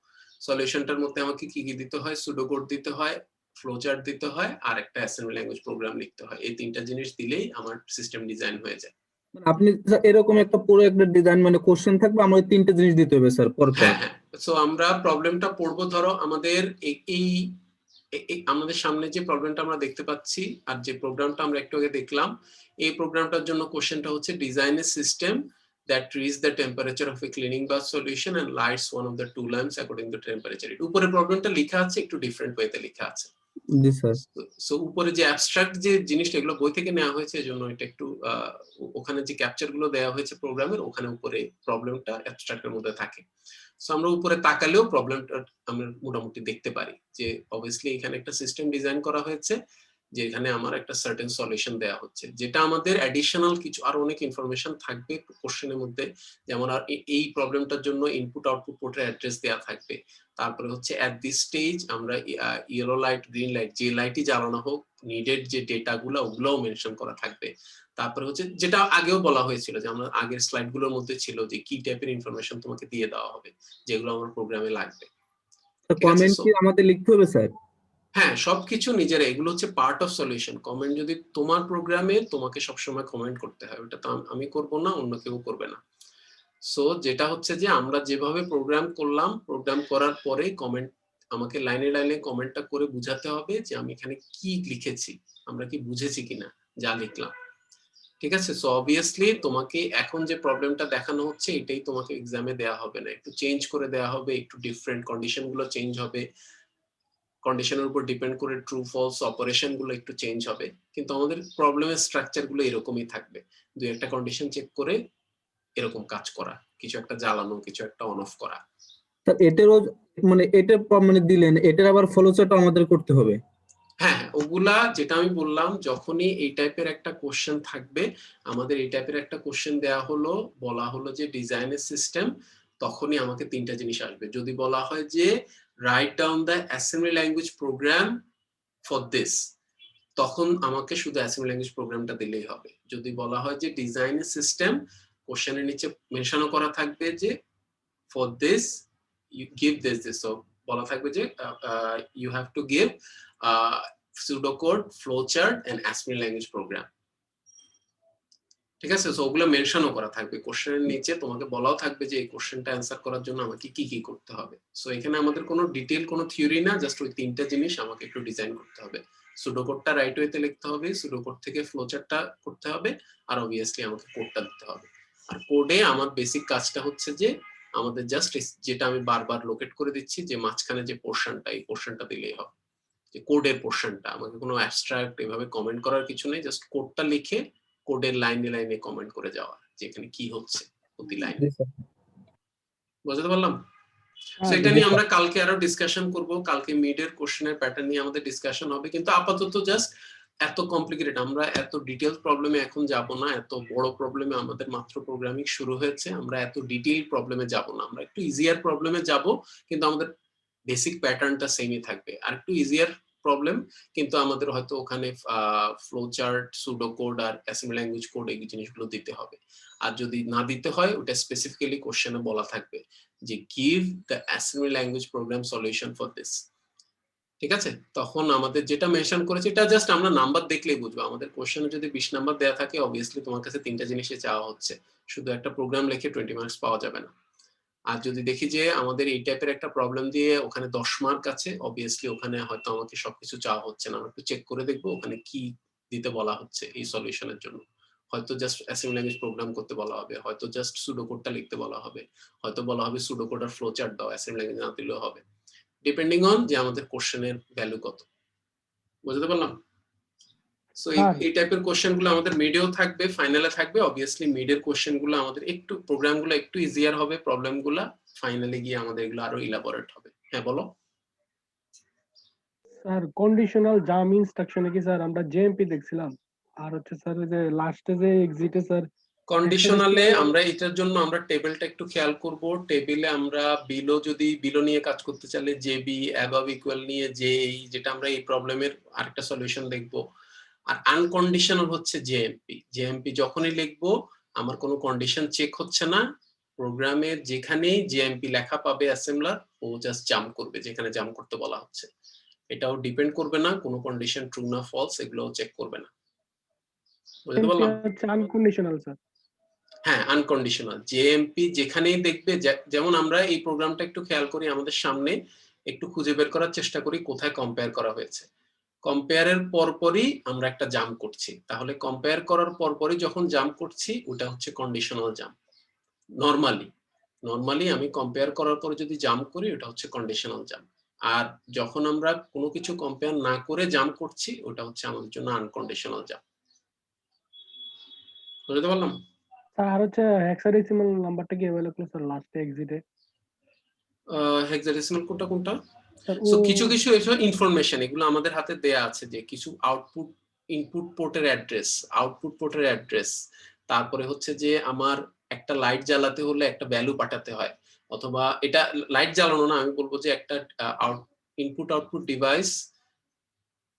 সলিউশনটার মধ্যে আমাকে কি কি দিতে হয়, সুডো কোড দিতে হয়, ফ্লোচার্ট দিতে হয়, আর একটা অ্যাসেম্বলি ল্যাঙ্গুয়েজ প্রোগ্রাম লিখতে হয়। এই তিনটা জিনিস দিলেই আমার সিস্টেম ডিজাইন হয়ে যায়। মানে আপনি এরকম একটা পুরো একটা ডিজাইন মানে কোশ্চেন থাকবে, আমরা ওই তিনটে জিনিস দিতে হবে স্যার পরপর। হ্যাঁ হ্যাঁ। সো আমরা প্রবলেমটা পড়বো, ধরো আমাদের এই আমাদের সামনে যে প্রবলেমটা আমরা দেখতে পাচ্ছি আর যে প্রোগ্রামটা আমরা একটু আগে দেখলাম, এই প্রোগ্রামটার জন্য কোশ্চেনটা হচ্ছে design a system that reads the temperature of a cleaning bath solution and lights one of the two lamps according to temperature. উপরে প্রবলেমটা লেখা আছে একটু ডিফারেন্ট ওয়েতে লেখা আছে। জি স্যার। সো উপরে যে অ্যাবস্ট্রাক্ট যে জিনিসটা এগুলো বই থেকে নেওয়া হয়েছে, এজন্য এটা একটু ওখানে যে ক্যাপচার গুলো দেওয়া হয়েছে প্রোগ্রামের, ওখানে উপরে প্রবলেমটা অ্যাবস্ট্রাক্টের মধ্যে থাকে। সো আমরা উপরে তাকালেও প্রবলেমটা আমরা মোটামুটি দেখতে পারি যে অবভিয়াসলি এখানে একটা সিস্টেম ডিজাইন করা হয়েছে, যে এখানে আমার একটা সার্টেন সলিউশন দেওয়া হচ্ছে, যেটা আমাদের অ্যাডিশনাল কিছু আরো অনেক ইনফরমেশন থাকবে কোশ্চেনের মধ্যে। যেমন আর এই প্রবলেমটার জন্য ইনপুট আউটপুট পোর্টের অ্যাড্রেস দেওয়া থাকবে। তারপরে হচ্ছে এট দিস স্টেজ আমরা ইয়েলো লাইট, গ্রিন লাইট, যে লাইটই জ্বালানো হোক, নিডেড যে ডেটাগুলো ওগুলোও মেনশন করা থাকবে। তারপরে হচ্ছে যেটা আগেও বলা হয়েছিল, যে আমরা আগের স্লাইড গুলোর মধ্যে ছিল যে কি টাইপের ইনফরমেশন তোমাকে দিয়ে দেওয়া হবে, যেগুলো আমার প্রোগ্রামে লাগবে। ঠিক আছে, কমেন্ট সো কি আমাদের লিখতে হবে স্যার? হ্যাঁ, সবকিছু নিজেরা, এগুলো হচ্ছে পার্ট অফ সলিউশন। কমেন্ট যদি তোমার প্রোগ্রামে, তোমাকে সবসময় কমেন্ট করতে হয়, ওটা তো আমি করব না, অন্য কেউ করবে না। সো যেটা হচ্ছে যে আমরা যেভাবে প্রোগ্রাম করলাম, প্রোগ্রাম করার পরে কমেন্ট, আমাকে লাইনে লাইনে কমেন্টটা করে বুঝাতে হবে যে আমি এখানে কি লিখেছি, আমরা কি বুঝেছি কিনা যা লিখলাম। ঠিক আছে, সো অবভিয়াসলি তোমাকে এখন যে প্রবলেমটা দেখানো হচ্ছে এটাই তোমাকে এক্সামে দেওয়া হবে না, একটু চেঞ্জ করে দেওয়া হবে, একটু ডিফারেন্ট কন্ডিশন গুলো চেঞ্জ হবে, কন্ডিশনের উপর ডিপেন্ড করে ট্রু ফলস অপারেশন গুলো একটু চেঞ্জ হবে, কিন্তু আমাদের প্রবলেমের স্ট্রাকচার গুলো এরকমই থাকবে। দুই একটা কন্ডিশন চেক করে এরকম কাজ করা, কিছু একটা জ্বালানো, কিছু একটা অন অফ করা। স্যার এটারও মানে এটা মানে দিলেন, এটার আবার ফলোচার্ট আমাদের করতে হবে? হ্যাঁ, ওগুলা যেটা আমি বললাম, যখনই এই টাইপের একটা কোশ্চেন থাকবে, আমাদের এই টাইপের একটা কোশ্চেন দেয়া হলো, বলা হলো যে ডিজাইনের সিস্টেম, তখনই আমাকে তিনটা জিনিস আসবে। যদি বলা হয় যে write down the assembly language program for this, তখন আমাকে শুধু অ্যাসেম্বলি ল্যাঙ্গুয়েজ প্রোগ্রামটা দিলেই হবে। যদি বলা হয় যে ডিজাইনের সিস্টেম, কোশ্চেনের নিচে মেনশনও করা থাকবে যে for this you give this, so বলা থাকবে যে you have to give pseudocode, flowchart and assembly language program। ঠিক আছে, সো ওগুলো মেনশনও করা থাকবে কোশ্চেনের নিচে, তোমাকে বলাও থাকবে যে এই কোশ্চেনটা অ্যান্সার করার জন্য আমাকে কি কি করতে হবে। সো এখানে আমাদের কোনো ডিটেইল কোনো থিওরি না, জাস্ট ওই তিনটা জিনিস আমাকে একটু ডিজাইন করতে হবে। সুডোকোডটা রাইট ওয়েতে লিখতে হবে, সুডোকোড থেকে ফ্লোচার্টটা করতে হবে, আর অবভিয়াসলি আমাকে কোডটা দিতে হবে। আর কোডে আমার বেসিক কাজটা হচ্ছে যে আমাদের জাস্ট যেটা আমি বারবার লোকেট করে দিচ্ছি, যে মাঝখানে যে পোর্শনটা, এই পোর্শনটা দিলেই হবে, যে কোডের পোর্শনটা। আমাকে কোনো অ্যাবস্ট্রাক্ট এভাবে কমেন্ট করার কিছু নেই, জাস্ট কোডটা লিখে কোডের লাইনে লাইনে কমেন্ট করে যাওয়া, যে এখানে কি হচ্ছে প্রতি লাইনে। জি স্যার। বুঝতে পারলাম? সো হ্যাঁ এটা জি নিয়ে স্যার। আমরা কালকে আরো ডিসকাশন করব, কালকে মিডের কোশ্চেনের প্যাটার্ন নিয়ে আমাদের ডিসকাশন হবে, কিন্তু আপাতত জাস্ট এত কমপ্লিকেটেড, আমরা এত ডিটেইলস প্রবলেমে এখন যাব না, এত বড় প্রবলেমে আমাদের মাত্র প্রোগ্রামিং শুরু হয়েছে, আমরা এত ডিটেইল প্রবলেমে যাব না, আমরা একটু ইজিয়ার প্রবলেমে যাব, কিন্তু আমাদের বেসিক প্যাটার্নটা সেমই থাকবে। আর একটু ইজিয়ার প্রবলেম, কিন্তু আমাদের হয়তো ওখানে ফ্লো চার্ট, সুডো কোড আর অ্যাসেম্বলি ল্যাঙ্গুয়েজ কোড এই জিনিসগুলো দিতে হবে। আর যদি না দিতে হয়, ওটা স্পেসিফিক্যালি কোশ্চেনে বলা থাকবে যে give the assembly language program solution for this. ঠিক আছে, তখন আমাদের যেটা মেনশন করেছে এটা জাস্ট আমরা নাম্বার দেখলেই বুঝবো। আমাদের কোশ্চেনে যদি 20 নাম্বার দেওয়া থাকে, অবভিয়াসলি তোমার কাছে তিনটা জিনিসই চাওয়া হচ্ছে, শুধু একটা প্রোগ্রাম লিখে 20 মার্কস পাওয়া যাবে না। আর যদি দেখি যে আমাদের এই টাইপের একটা প্রবলেম দিয়ে ওখানে 10 মার্ক আছে, অবভিয়াসলি ওখানে হয়তো আমাকে সবকিছু চাওয়া হচ্ছে না, আমরা একটু চেক করে দেখবো ওখানে কি দিতে বলা হচ্ছে এই সলিউশনের জন্য। হয়তো জাস্ট অ্যাসেম্বলি ল্যাঙ্গুয়েজ প্রোগ্রাম করতে বলা হবে, হয়তো জাস্ট সুডো কোডটা লিখতে বলা হবে, হয়তো বলা হবে সুডো কোড আর ফ্লো চার্ট দাও, অ্যাসেম্বলি ল্যাঙ্গুয়েজ না দিলেও হবে, ডিপেন্ডিং অন যে আমাদের কোশ্চেনের ভ্যালু কত। বুঝতে পারলাম? সো স্যার এই টাইপের কোশ্চেন গুলো আমাদের মিডেও থাকবে, ফাইনালে থাকবে। অবভিয়াসলি মিডের কোশ্চেন গুলো আমাদের একটু, প্রোগ্রাম গুলো একটু ইজিয়ার হবে, প্রবলেম গুলা ফাইনালে গিয়ে আমাদের এগুলো আরো ইলাবোরেট হবে। হ্যাঁ বলো। স্যার কন্ডিশনাল জাম ইনস্ট্রাকশনে কি স্যার আমরা জেএমপি দেখছিলাম, আর হচ্ছে স্যার ওই যে লাস্টে যে এক্সিটে স্যার কন্ডিশনালে আমরা এটার জন্য আমরা টেবিলটা একটু খেয়াল করব। টেবিলে আমরা বিলো, যদি বিলো নিয়ে কাজ করতে চাইলে জেবি, অ্যাবাভ ইকুয়াল নিয়ে জেই, যেটা আমরা এই প্রবলেমের আরেকটা সলিউশন দেখবো। আর আনকন্ডিশনাল হচ্ছে জেএমপি। জেএমপি যখনই লিখবো আমার কোনো কন্ডিশন চেক হচ্ছে না, প্রোগ্রামের যেখানেই জেএমপি লেখা পাবে অ্যাসেম্বলার, ও জাস্ট জাম্প করবে যেখানে জাম্প করতে বলা হচ্ছে। এটাও ডিপেন্ড করবে না কোনো কন্ডিশন ট্রু না ফলস, এগুলোও চেক করবে না। বুঝতে এমপি পারলাম? হচ্ছে আনকন্ডিশনাল স্যার। হ্যাঁ, আনকন্ডিশনাল জেএমপি যেখানেই দেখবে, যেমন আমরা এই প্রোগ্রামটা একটু খেয়াল করি, আমাদের সামনে একটু খুঁজে বের করার চেষ্টা করি কোথায় কম্পেয়ার করা হয়েছে। কম্পেয়ারের পরপরই আমরা একটা জাম্প করছি, তাহলে কম্পেয়ার করার পরপরই যখন জাম্প করছি ওটা হচ্ছে কন্ডিশনাল জাম্প। নরমালি আমি কম্পেয়ার করার পরে যদি জাম্প করি ওটা হচ্ছে কন্ডিশনাল জাম্প। আর যখন আমরা কোনো কিছু কম্পেয়ার না করে জাম্প করছি ওটা হচ্ছে আমাদের জন্য আনকন্ডিশনাল জাম্প। বুঝতে পারলাম? স্যার আর হচ্ছে হেক্সাডেসিমাল নাম্বারটা কি অ্যাভেলেবল স্যার লাস্টে এক্সিটে? হেক্সাডেসিমাল কোনটা কোনটা? স্যার সো কিছু কিছু এসব ইনফরমেশন এগুলো আমাদের হাতে দেয়া আছে যে কিছু আউটপুট ইনপুট পোর্টের অ্যাড্রেস, আউটপুট পোর্টের অ্যাড্রেস, তারপরে হচ্ছে যে আমার একটা লাইট জ্বালাতে হলে একটা ভ্যালু পাঠাতে হয়, অথবা এটা লাইট জ্বালানো না, আমি বলবো যে একটা ইনপুট আউটপুট ডিভাইস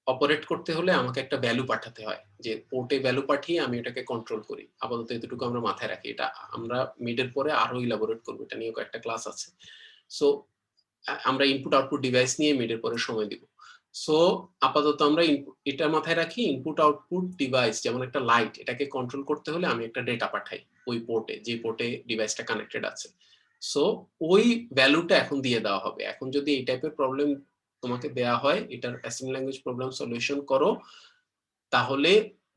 অপারেট করতে হলে আমাকে একটা ভ্যালু পাঠাতে হয়, যে পোর্টে ভ্যালু পাঠিয়ে আমি এটাকে কন্ট্রোল করি। আপাতত এতটুকু আমরা মাথায় রাখি, এটা আমরা মিডের পরে আরো ইলাবোরেট করবো, এটা নিয়ে কয়েকটা ক্লাস আছে। সো আমরা ইনপুট আউটপুট ডিভাইস নিয়ে মিডের পরে সময় দিব। সো আপাতত আমরা এটা মাথায় রাখি, ইনপুট আউটপুট ডিভাইস যেমন একটা লাইট, এটাকে কন্ট্রোল করতে হলে আমি একটা ডেটা পাঠাই ওই পোর্টে, যে পোর্টে ডিভাইসটা কানেক্টেড আছে। সো ওই ভ্যালুটা এখন দিয়ে দেওয়া হবে। এখন যদি এই টাইপের প্রবলেম তোমাকে দেয়া হয়, এটার অ্যাসাইন ল্যাঙ্গুয়েজ প্রবলেম সলিউশন করো, তাহলে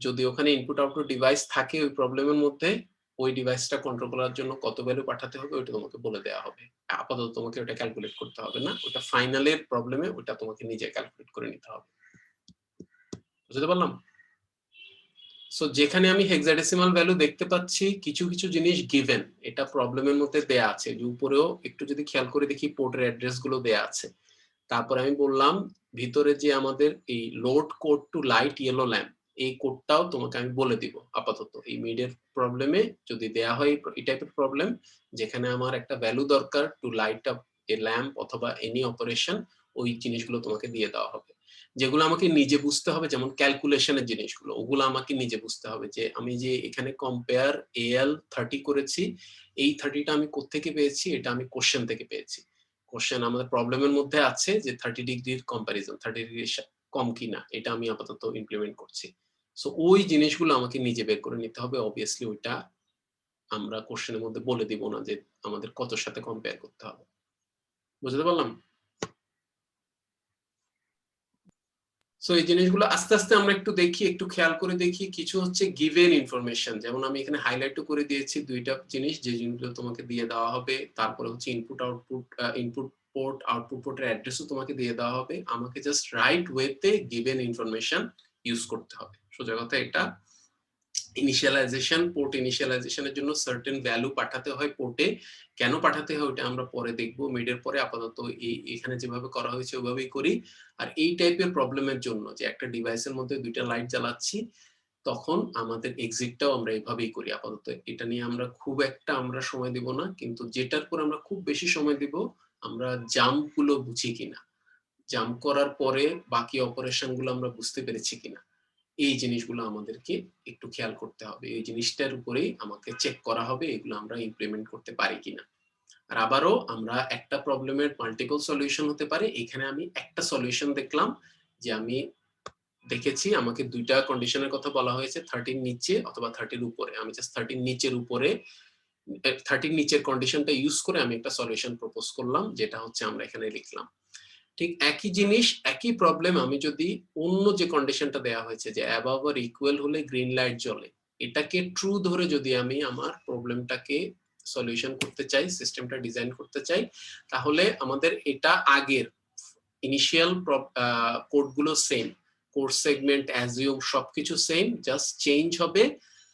যদি ওখানে ইনপুট আউটপুট ডিভাইস থাকে ওই প্রবলেমের মধ্যে, ওই ডিভাইসটা কন্ট্রোল করার জন্য কত ভ্যালু পাঠাতে হবে ওটা তোমাকে বলে দেওয়া হবে। আপাতত তোমাকে ওটা ক্যালকুলেট করতে হবে না, ওটা ফাইনালের প্রবলেমে ওটা তোমাকে নিজে ক্যালকুলেট করে নিতে হবে। বুঝতে পারলাম? সো যেখানে আমি হেক্সাডেসিমাল ভ্যালু দেখতে পাচ্ছি, কিছু কিছু জিনিস গিভেন, এটা প্রবলেমের মধ্যে দেয়া আছে, যে উপরেও একটু যদি খেয়াল করে দেখি পোর্টের অ্যাড্রেস গুলো দেয়া আছে। তারপরে আমি বললাম ভিতরে যে আমাদের এই load code to light yellow lamp, এই কোডটাও তোমাকে আমি বলে দিব আপাতত। এই মিডের প্রবলেমে যদি দেয়া হয় এই টাইপের প্রবলেম, যেখানে আমার একটা ভ্যালু দরকার টু লাইট আপ এ ল্যাম্প অথবা এনি অপারেশন, ওই জিনিসগুলো তোমাকে দিয়ে দেওয়া হবে। যেগুলো আমাকে নিজে বুঝতে হবে, যেমন ক্যালকুলেশনের জিনিসগুলো, ওগুলো আমাকে নিজে বুঝতে হবে, যে আমি যে এখানে কম্পেয়ার AL 30 করেছি, এই 30টা আমি কোত্থেকে পেয়েছি, এটা আমি কোশ্চেন থেকে পেয়েছি। কোশ্চেন আমাদের প্রবলেমের মধ্যে আছে যে 30 ডিগ্রির কম্পারিজন, 30 ডিগ্রি কম কিনা, এটা আমি আপাতত ইমপ্লিমেন্ট করছি। সো ওই জিনিসগুলো আমাকে নিজে বের করে নিতে হবে। অবভিয়াসলি ওইটা আমরা কোশ্চেনের মধ্যে বলে দিব না যে আমাদের কত সাথে কম্পেয়ার করতে হবে। বুঝতে পারলাম? সো এই জিনিসগুলো আস্তে আস্তে আমরা একটু দেখি, একটু খেয়াল করে দেখি। কিছু হচ্ছে গিভেন ইনফরমেশন, যেমন আমি এখানে হাইলাইটও করে দিয়েছি দুইটা জিনিস, যে জিনিসগুলো তোমাকে দিয়ে দেওয়া হবে। তারপরে হচ্ছে input output, input port output পোর্টের অ্যাড্রেসও তোমাকে দিয়ে দেওয়া হবে। আমাকে জাস্ট রাইট ওয়েতে গিভেন ইনফরমেশন ইউজ করতে হবে। সোজা কথা এটা ইনিশিয়ালাইজেশন, পোর্ট ইনিশিয়ালাইজেশনের জন্য সার্টেন ভ্যালু পাঠাতে হয় পোর্টে। কেন পাঠাতে হয় ওটা আমরা পরে দেখবো মিডের পরে। আপাতত এখানে যেভাবে করা হয়েছে ওইভাবেই করি। আর এই টাইপের প্রবলেমের জন্য, যে একটা ডিভাইসের মধ্যে দুইটা লাইট জ্বালাচ্ছি, তখন আমাদের এক্সিটটাও আমরা এইভাবেই করি। আপাতত এটা নিয়ে আমরা খুব একটা আমরা সময় দিব না, কিন্তু যেটার পর আমরা খুব বেশি সময় দিব, আমরা জাম্প গুলো বুঝি কিনা, জাম্প করার পরে বাকি অপারেশন গুলো আমরা বুঝতে পেরেছি কিনা, এই জিনিসগুলো আমাদেরকে একটু খেয়াল করতে হবে। এই জিনিসটার উপরেই আমাকে চেক করা হবে এগুলো আমরা ইমপ্লিমেন্ট করতে পারি কিনা। আর আবারও আমরা একটা প্রবলেমের মাল্টিপল সলিউশন হতে পারে, এখানে আমি একটা সলিউশন দেখলাম, যে আমি দেখেছি আমাকে দুইটা কন্ডিশনের কথা বলা হয়েছে, 30 নিচে অথবা 30 উপরে। আমি জাস্ট 30 নিচের উপরে, 30 নিচের কন্ডিশনটা ইউজ করে আমি একটা সলিউশন প্রপোজ করলাম, যেটা হচ্ছে আমরা এখানে লিখলাম। ঠিক একই জিনিস, একই প্রবলেম আমি যদি অন্য যে কন্ডিশনটা দেয়া হয়েছে, যে অ্যাবাভ অর ইকুয়াল হলে গ্রিন লাইট জ্বলে, এটাকে ট্রু ধরে যদি আমি আমার প্রবলেমটাকে সলিউশন করতে চাই, সিস্টেমটা ডিজাইন করতে চাই, তাহলে আমাদের এটা আগের ইনিশিয়াল কোডগুলো সেম, কোড সেগমেন্ট, অ্যাজিউম সবকিছু সেম, জাস্ট চেঞ্জ হবে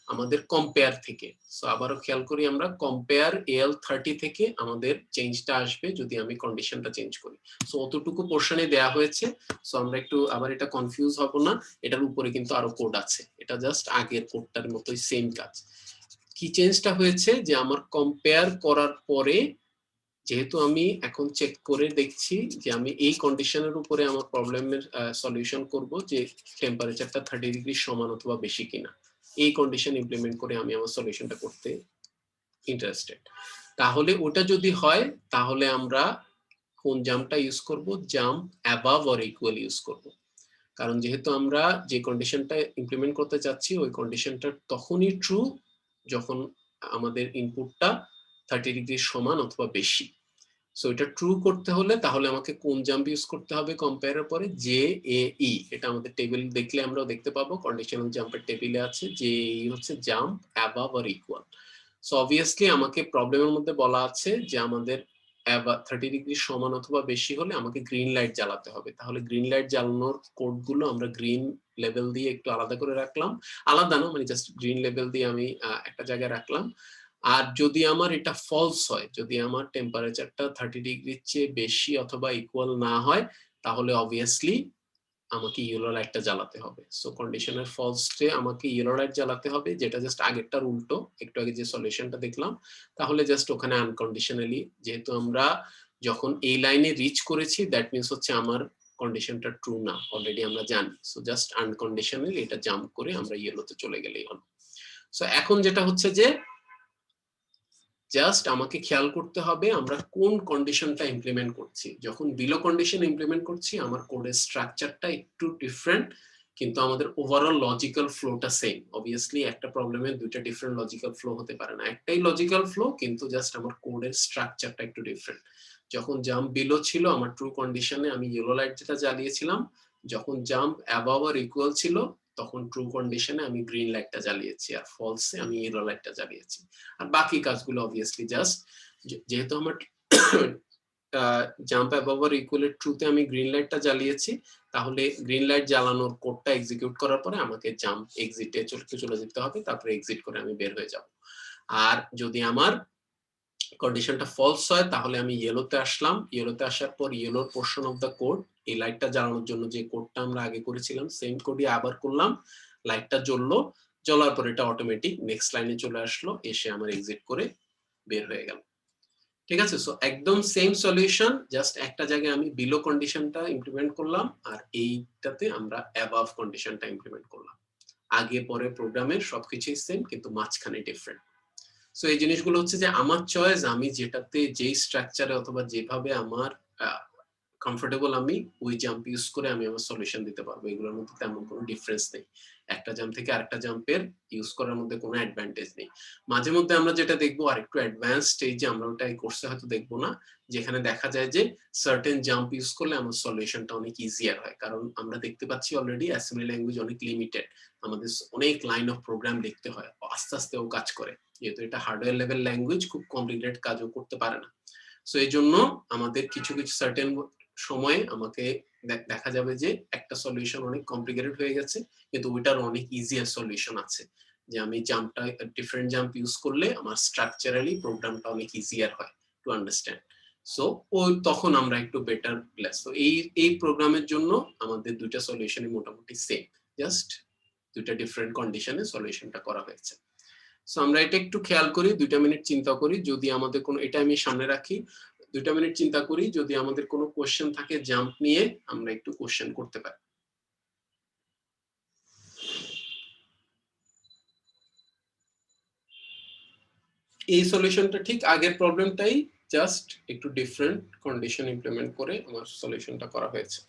আমাদের কম্পেয়ার থেকে। সো আবারও খেয়াল করি, আমরা কম্পেয়ার AL 30 থেকে আমাদের চেঞ্জটা আসবে যদি আমি কন্ডিশনটা চেঞ্জ করি। সো অতটুকু পোর্শনে দেয়া হয়েছে। সো আমরা একটু আবার এটা কনফিউজ হব না, এটার উপরে কিন্তু আরো কোড আছে, এটা জাস্ট আগের কোডটার মতোই সেম কাজ। কি চেঞ্জটা হয়েছে, যে আমার কম্পেয়ার করার পরে, যেহেতু আমি এখন চেক করে দেখছি যে আমি এই কন্ডিশনের উপরে আমার প্রবলেমের সলিউশন করব, যে টেম্পারেচারটা 30 ডিগ্রি সমান অথবা বেশি কিনা, এই কন্ডিশন ইমপ্লিমেন্ট করে আমি আমার সলিউশনটা করতে ইন্টারেস্টেড। তাহলে ওটা যদি হয়, তাহলে আমরা কোন জাম্পটা ইউজ করব, jump above or equal use করব। কারণ যেহেতু আমরা যে কন্ডিশনটা ইমপ্লিমেন্ট করতে চাচ্ছি, ওই কন্ডিশনটা তখনই ট্রু যখন আমাদের ইনপুটটা 30 ডিগ্রি সমান অথবা বেশি। সো এটা ট্রু করতে হলে তাহলে আমাকে কোন জাম্প ইউজ করতে হবে কম্পেয়ারের পরে, JAE। এটা আমাদের টেবিল দেখলে আমরাও দেখতে পাবো, কন্ডিশনাল জাম্পের টেবিলে আছে, JAE হচ্ছে jump above or equal. So obviously আমাকে প্রবলেমের মধ্যে বলা আছে যে আমাদের 30 ডিগ্রি সমান অথবা বেশি হলে আমাকে গ্রিন লাইট জ্বালাতে হবে। তাহলে গ্রিন লাইট জ্বালানোর কোডগুলো আমরা গ্রিন লেভেল দিয়ে একটু আলাদা করে রাখলাম, আলাদা না, মানে জাস্ট গ্রিন লেভেল দিয়ে আমি একটা জায়গায় রাখলাম। আর যদি আমার এটা ফলস হয়, যদি আমার টেম্পারেচারটা 30 ডিগ্রির চেয়ে বেশি অথবা ইকুয়াল না হয়, তাহলে অবভিয়াসলি আমাকে ইয়েলো লাইটটা জ্বালাতে হবে। সো কন্ডিশনের ফলসে আমাকে ইয়েলো লাইট জ্বালাতে হবে, যেটা জাস্ট আগেরটার উল্টো, একটু আগে যে সলিউশনটা দেখলাম। তাহলে জাস্ট ওখানে আনকন্ডিশনালি, যেহেতু আমরা যখন এই লাইনে রিচ করেছি, দ্যাট মিনস হচ্ছে আমার কন্ডিশনটা ট্রু না, অলরেডি আমরা জানি। সো জাস্ট আনকন্ডিশনালি এটা জাম্প করে আমরা ইয়েলোতে চলে গেলেই হলো। সো এখন যেটা হচ্ছে যে জাস্ট আমাকে খেয়াল করতে হবে আমরা কোন কন্ডিশনটা ইমপ্লিমেন্ট করছি। যখন বিলো কন্ডিশন ইমপ্লিমেন্ট করছি, আমার কোডের স্ট্রাকচারটা একটু ডিফারেন্ট, কিন্তু আমাদের ওভারঅল লজিক্যাল ফ্লোটা সেম। অবভিয়াসলি একটা প্রবলেমে দুইটা ডিফারেন্ট লজিক্যাল ফ্লো হতে পারে না, একটাই লজিক্যাল ফ্লো, কিন্তু জাস্ট আমার কোডের স্ট্রাকচারটা একটু ডিফারেন্ট। যখন জাম্প বিলো ছিল, আমার ট্রু কন্ডিশনে আমি ইয়েলো লাইট যেটা জ্বালিয়েছিলাম, যখন জাম্প অ্যাবভ অর ইকুয়াল ছিল, তখন ট্রু কন্ডিশনে আমি গ্রিন লাইটটা জ্বালিয়েছি, আর ফলসে আমি ইয়েলো লাইটটা জ্বালিয়েছি। আর বাকি কাজগুলো অবভিয়াসলি জাস্ট, যেহেতু আমার জাম্প অ্যাবভ অর ইকুয়াল এর ট্রুতে আমি গ্রিন লাইটটা জ্বালিয়েছি, তাহলে গ্রিন লাইট জ্বালানোর কোডটা এক্সিকিউট করার পরে আমাকে জাম্প এক্সিটে চলে যেতে হবে, তারপরে এক্সিট করে আমি বের হয়ে যাব। আর যদি আমার কন্ডিশনটা ফলস হয়, তাহলে আমি ইয়েলোতে আসলাম, ইয়েলোতে আসার পর ইয়েলোর পোর্শন অফ দ্য কোড, এই লাইটটা জ্বালানোর জন্য যে কোডটা আমরা আগে করেছিলাম সেম কোডই আবার করলাম, লাইটটা জ্বললো, জ্বলার পর এটা অটোমেটিক নেক্সট লাইনে চলে আসলো, এসে আমার এক্সিট করে বের হয়ে গেল। ঠিক আছে? সো একদম সেম সলিউশন, জাস্ট একটা জায়গায় আমি বিলো কন্ডিশনটা ইমপ্লিমেন্ট করলাম, আর এইটাতে আমরা অ্যাবাভ কন্ডিশনটা ইমপ্লিমেন্ট করলাম। আগে পরে প্রোগ্রামের সবকিছুই সেম, কিন্তু মাঝখানে ডিফারেন্ট। সো এই জিনিসগুলো হচ্ছে যে আমার চয়েস, আমি যেটাতে যেই স্ট্রাকচারে অথবা যেভাবে আমার কমফোর্টেবল, আমি ওই জাম্প ইউজ করে আমি আমার সলিউশন দিতে পারবো। এগুলোর মধ্যে তেমন কোনো ডিফারেন্স নেই, একটা জাম্প থেকে আরেকটা জাম্পের ইউজ করার মধ্যে কোনো অ্যাডভান্টেজ নেই। মাঝে মধ্যে আমরা যেটা দেখবো আরেকটু অ্যাডভান্স স্টেজে, আমরা ওটা এই কোর্সে হয়তো দেখবো না, যেখানে দেখা যায় যে সার্টেন জাম্প ইউজ করলে আমার সলিউশনটা অনেক ইজিয়ার হয়। কারণ আমরা দেখতে পাচ্ছি অলরেডি অ্যাসেম্বলি ল্যাঙ্গুয়েজ অনেক লিমিটেড, আমাদের অনেক লাইন অফ প্রোগ্রাম লিখতে হয়, আস্তে আস্তেও কাজ করে, যেহেতু এটা হার্ডওয়্যার লেভেল ল্যাঙ্গুয়েজ, খুব কমপ্লিকেটেড কাজও করতে পারে না। সো এই জন্য আমাদের কিছু কিছু সার্টেন সময়ে আমাকে দেখা যাবে যে একটা সলিউশন অনেক কমপ্লিকেটেড হয়ে গেছে, কিন্তু ওইটার অনেক ইজিয়ার সলিউশন আছে, যে আমি জাম্পটা ডিফারেন্ট জাম্প ইউজ করলে আমার স্ট্রাকচারালি প্রোগ্রামটা অনেক ইজিয়ার হয় টু আন্ডারস্ট্যান্ড। সো ওই তখন আমরা একটু বেটার প্লেস। তো এই প্রোগ্রামের জন্য আমাদের দুইটা সলিউশনই মোটামুটি সেম, জাস্ট দুইটা ডিফারেন্ট কন্ডিশনে সলিউশনটা করা হয়েছে। সো আমরা এটা একটু খেয়াল করি, 2 মিনিট চিন্তা করি, যদি আমাদের কোনো, এটা আমি সামনে রাখি, 2 মিনিট চিন্তা করি, যদি আমাদের কোনো কোশ্চেন থাকে জাম্প নিয়ে, আমরা একটু কোশ্চেন করতে পারি। এই সলিউশনটা ঠিক আগের প্রবলেমটাই, জাস্ট একটু ডিফারেন্ট কন্ডিশন ইমপ্লিমেন্ট করে আমার সলিউশনটা করা হয়েছে।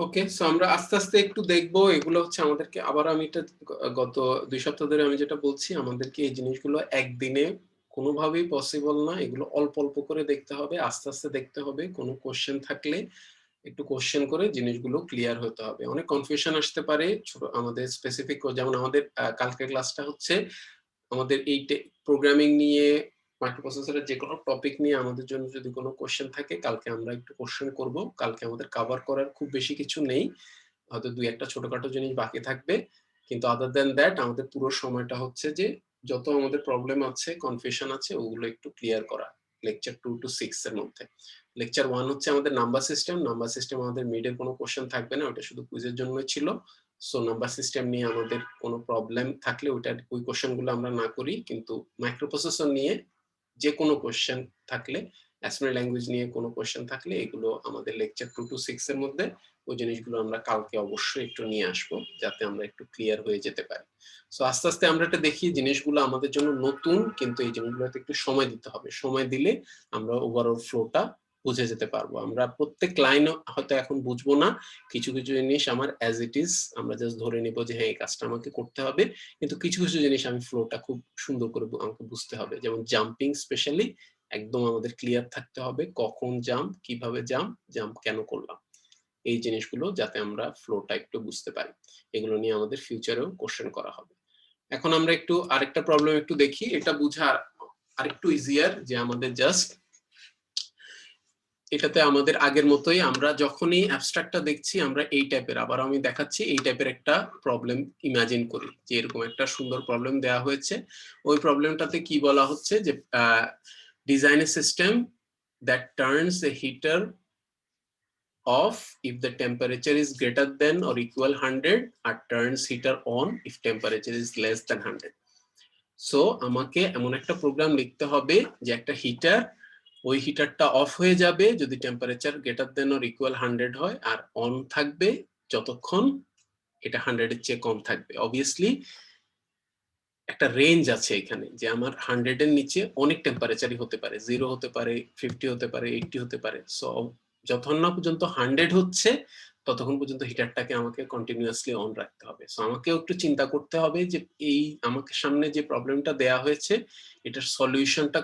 ওকে, সো আমরা আস্তে আস্তে একটু দেখবো, এগুলো হচ্ছে আমাদেরকে, আবার আমি এটা গত 2 সপ্তাহ ধরে আমি যেটা বলছি, আমাদেরকে এই জিনিসগুলো একদিনে কোনোভাবেই পসিবল না, এগুলো অল্প অল্প করে দেখতে হবে, আস্তে আস্তে দেখতে হবে। কোনো কোশ্চেন থাকলে একটু কোশ্চেন করে জিনিসগুলো ক্লিয়ার হতে হবে। অনেক কনফিউশন আসতে পারে ছোট আমাদের স্পেসিফিক, যেমন আমাদের কালকের ক্লাসটা হচ্ছে আমাদের এই প্রোগ্রামিং নিয়ে, মাইক্রোপ্রসেসরের যে কোনো টপিক নিয়ে আমাদের জন্য যদি কোনো কোশ্চেন থাকে, কালকে আমরা একটু কোশ্চেন করব। কালকে আমাদের কভার করার খুব বেশি কিছু নেই, হয়তো 2-1টা ছোটখাটো জিনিস বাকি থাকবে, কিন্তু আদার দেন দ্যাট আমাদের পুরো সময়টা হচ্ছে যে যত আমাদের প্রবলেম আছে, কনফিউশন আছে, ওগুলো একটু ক্লিয়ার করা লেকচার 2 to 6 এর মধ্যে। লেকচার 1 হচ্ছে আমাদের নাম্বার সিস্টেম, নাম্বার সিস্টেম আমাদের মিডের কোনো কোশ্চেন থাকবে না, ওটা শুধু কুইজের জন্যই ছিল। সো নাম্বার সিস্টেম নিয়ে আমাদের কোনো প্রবলেম থাকলে ওই কোশ্চেনগুলো আমরা না করি, কিন্তু মাইক্রোপ্রসেসর নিয়ে যে কোনো কোশ্চেন থাকলে, অ্যাসেম্বলি ল্যাঙ্গুয়েজ নিয়ে কোনো কোশ্চেন থাকলে, এগুলো আমাদের লেকচার 2 to 6 এর মধ্যে, ওই জিনিসগুলো আমরা কালকে অবশ্যই একটু নিয়ে আসবো, যাতে আমরা একটু ক্লিয়ার হয়ে যেতে পারি। সো আস্তে আস্তে আমরা এটা দেখি, জিনিসগুলো আমাদের জন্য নতুন, কিন্তু এই জিনিসগুলোতে একটু সময় দিতে হবে, সময় দিলে আমরা ওভারঅল ফ্লোটা বুঝে যেতে পারবো। আমরা প্রত্যেক লাইন হয়তো এখন বুঝবো না, কিছু কিছু জিনিস আমার অ্যাজ ইট ইজ আমরা জাস্ট ধরে নিব যে হ্যাঁ এই কাজটা আমাকে করতে হবে, কিন্তু কিছু কিছু জিনিস আমি ফ্লোটা খুব সুন্দর করে আমাকে বুঝতে হবে। যেমন জাম্পিং স্পেশালি একদম আমাদের ক্লিয়ার থাকতে হবে, কখন জাম্প, কিভাবে জাম্প, জাম্প কেন করলাম, এই জিনিসগুলো যাতে আমরা ফ্লোটা একটু বুঝতে পারি। এগুলো নিয়ে আমাদের ফিউচারেও কোশ্চেন করা হবে। এখন আমরা একটু আরেকটা প্রবলেম একটু দেখি, এটা বোঝা আরেকটু ইজিয়ার, যে আমাদের জাস্ট এটাতে আমাদের আগের মতোই আমরা যখনই অ্যাবস্ট্রাক্টটা দেখছি আমরা এই টাইপের, আবার আমি দেখাচ্ছি এই টাইপের একটা প্রবলেম ইমাজিন করি, যে এরকম একটা সুন্দর প্রবলেম দেওয়া হয়েছে। ওই প্রবলেমটাতে কি বলা হচ্ছে যে design a system that turns a heater off if the temperature is greater than or equal 100 or turns heater on if temperature is less than 100. So আমাকে এমন একটা প্রোগ্রাম লিখতে হবে যে একটা হিটার, ওই হিটারটা অফ হয়ে যাবে যদি temperature greater than or equal 100 হয়, আর অন থাকবে যতক্ষণ এটা 100 এর চেয়ে কম থাকবে। অবভিয়াসলি একটা রেঞ্জ আছে এখানে, যে আমার 100 এর নিচে অনেক টেম্পারেচারই হতে পারে, 0 হতে পারে, 50 হতে পারে, 80 হতে পারে। সো যতক্ষণ না পর্যন্ত 100 হচ্ছে ততক্ষণ পর্যন্ত হিটারটাকে আমাকে কন্টিনিউয়াসলি অন রাখতে হবে। সো আমাকেও একটু চিন্তা করতে হবে যে এই আমাকে সামনে যে প্রবলেমটা দেয়া হয়েছে এটার সলিউশনটা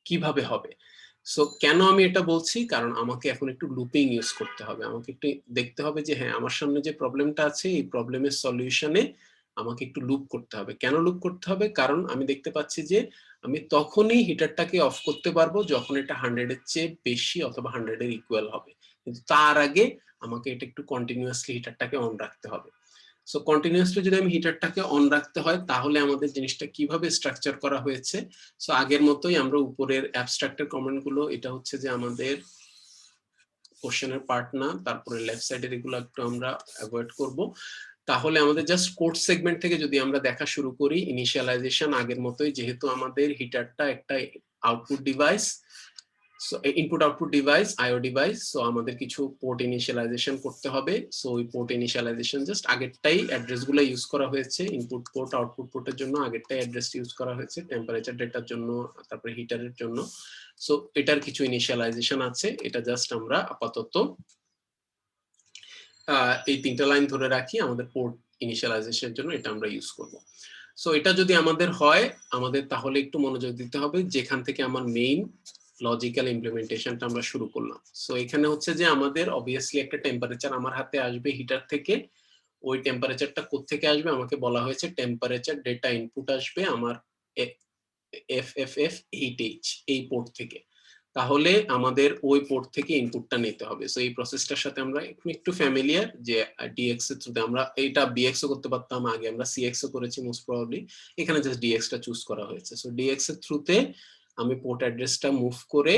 কিভাবে হবে। সো কেন আমি এটা বলছি, কারণ আমাকে এখন একটু লুপিং ইউজ করতে হবে, আমাকে একটু দেখতে হবে যে হ্যাঁ আমার সামনে যে প্রবলেমটা আছে এই প্রবলেমের সলিউশনে আমাকে একটু লুপ করতে হবে। কেন লুপ করতে হবে, কারণ আমি দেখতে পাচ্ছি যে আমি তখনই হিটারটাকে অফ করতে পারবো যখন এটা 100 এর চেয়ে বেশি অথবা 100 এর ইকুয়াল হবে, কিন্তু তার আগে আমাকে এটা একটু কন্টিনিউয়াসলি হিটারটাকে অন রাখতে হবে। সো কন্টিনিউয়াসলি যদি আমি হিটারটাকে অন রাখতে হয় তাহলে আমাদের জিনিসটা কিভাবে স্ট্রাকচার করা হয়েছে। সো আগের মতোই আমরা উপরের অ্যাবস্ট্রাক্টের কমেন্ট গুলো, এটা হচ্ছে যে আমাদের কোশ্চেনের পার্ট না, তারপরে লেফট সাইডের এগুলো একটু আমরা অ্যাভয়েড করব। তাহলে আমাদের জাস্ট কোড সেগমেন্ট থেকে যদি আমরা দেখা শুরু করি, ইনিশিয়ালাইজেশন আগের মতোই, যেহেতু আমাদের হিটারটা একটা output device, so input output device, IO device, so আমাদের কিছু পোর্ট ইনিশিয়ালাইজেশন করতে হবে। সো ওই পোর্ট ইনিশিয়ালাইজেশন জাস্ট আগেরটাই অ্যাড্রেসগুলো ইউজ করা হয়েছে, ইনপুট পোর্ট আউটপুট পোর্টের জন্য আগেরটাই অ্যাড্রেস ইউজ করা হয়েছে, টেম্পারেচার ডেটার জন্য, তারপরে হিটারের জন্য। সো এটার কিছু ইনিশিয়ালাইজেশন আছে, এটা জাস্ট আমরা আপাতত এই তিনটা লাইন ধরে রাখি আমাদের পোর্ট ইনিশিয়ালাইজেশনের জন্য, এটা আমরা ইউজ করব। সো এটা যদি আমাদের হয়, আমাদের তাহলে একটু মনোযোগ দিতে হবে যেখান থেকে আমার মেইন লজিক্যাল ইমপ্লিমেন্টেশনটা আমরা শুরু করলাম। সো এখানে হচ্ছে যে আমাদের অবভিয়াসলি একটা টেম্পারেচার আমার হাতে আসবে হিটার থেকে, ওই টেম্পারেচারটা কোত্থেকে আসবে, আমাকে বলা হয়েছে টেম্পারেচার ডেটা ইনপুট আসবে আমার FFF8H এই পোর্ট থেকে। তাহলে আমাদের ওই পোর্ট থেকে ইনপুটটা নিতে হবে। সো এই প্রসেসটার সাথে আমরা একটু ফ্যামিলিয়ার, যে ডিএক্স এর থ্রুতে আমরা এটা বিএক্স ও করতে পারতাম, আগে আমরা সিএক্স ও করেছি মোস্ট প্রবাবলি, এখানে জাস্ট ডিএক্স টা চুজ করা হয়েছে। সো ডিএক্স এর থ্রুতে আমি পোর্ট অ্যাড্রেসটা মুভ করে